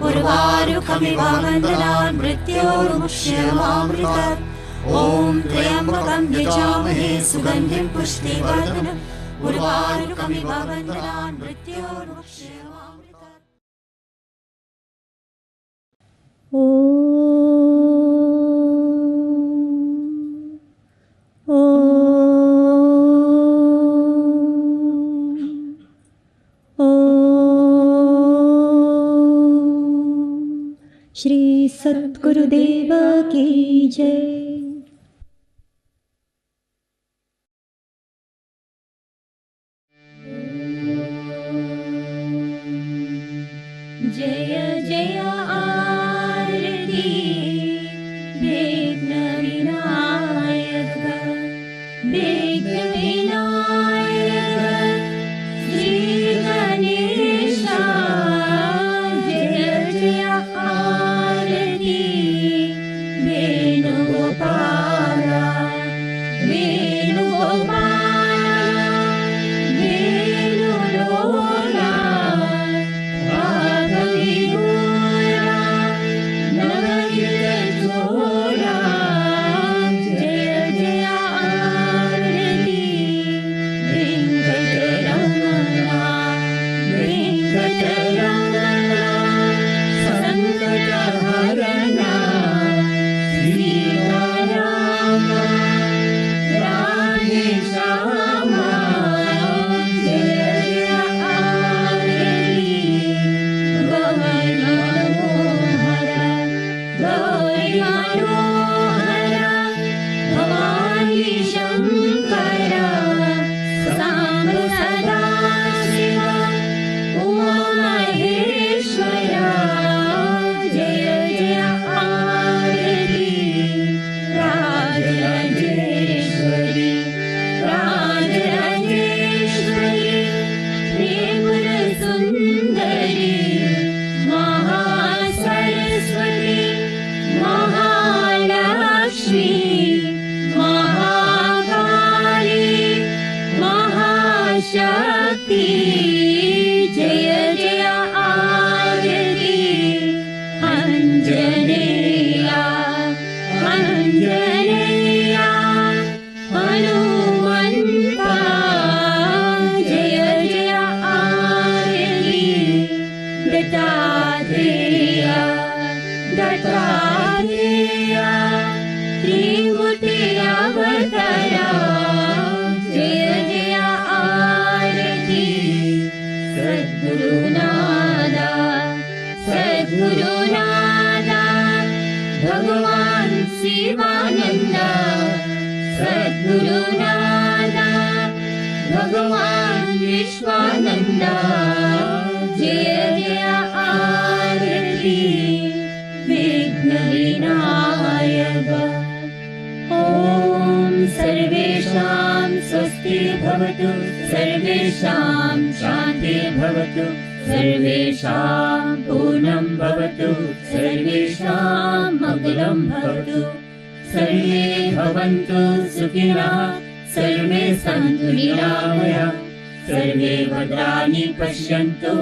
Urvarukamiv Vandanam Mrityormukshyamamritat. Om Triambakam Yajamahe Sugandhim Pushtivardanam Urvarukamiv Vandanam Mrityormukshyamamritat. Shri सद्गुरुदेव की जय। जय जय आरती विघ्न विनायक विघ्न विनायक श्री गणेश। जय जय आरती वेणुगोपाल शक्ति जय जय आरती अंजनेया अंजनेया हनुमंता जय जय आरती दत्तात्रेय दत्तात्रेय त्रिमूर्ति अवतारा जय जय आरती सद्गुरुनादा सद्गुरुनादा भगवान शिवानंद सद्गुरुनादा भगवान विश्वानंद जय जय आरती विघ्न विनायक ॐ सर्वेषां स्वस्ति भवतु सर्वेषां शान्ति भवतु सर्वेषां पूर्णं भवतु सर्वेषां मङ्गलं भवतु सर्वे भवन्तु सुखिनः सर्वे सन्तु निरामयाः सर्वे भद्राणि पश्यन्तु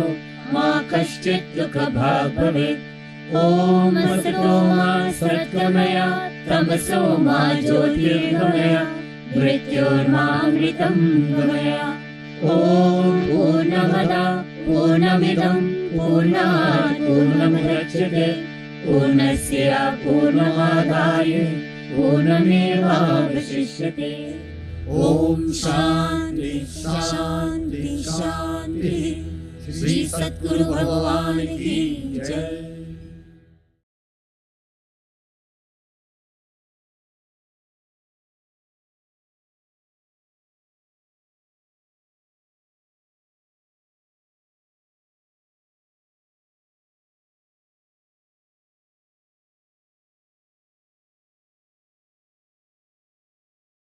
मा कश्चित् दुःखभाग् भवेत् ॐ असतो मा सद्गमय तमसो मा ज्योतिर्गमय मृत्योर्मामृतं गमय ॐ पूर्णमदः पूर्णमिदं पूर्णात् पूर्णमुदच्यते पूर्णस्य पूर्णमादाय पूर्णमेवावशिष्यते ॐ शान्ति शान्ति शान्ति श्री सद्गुरु भगवान की जय।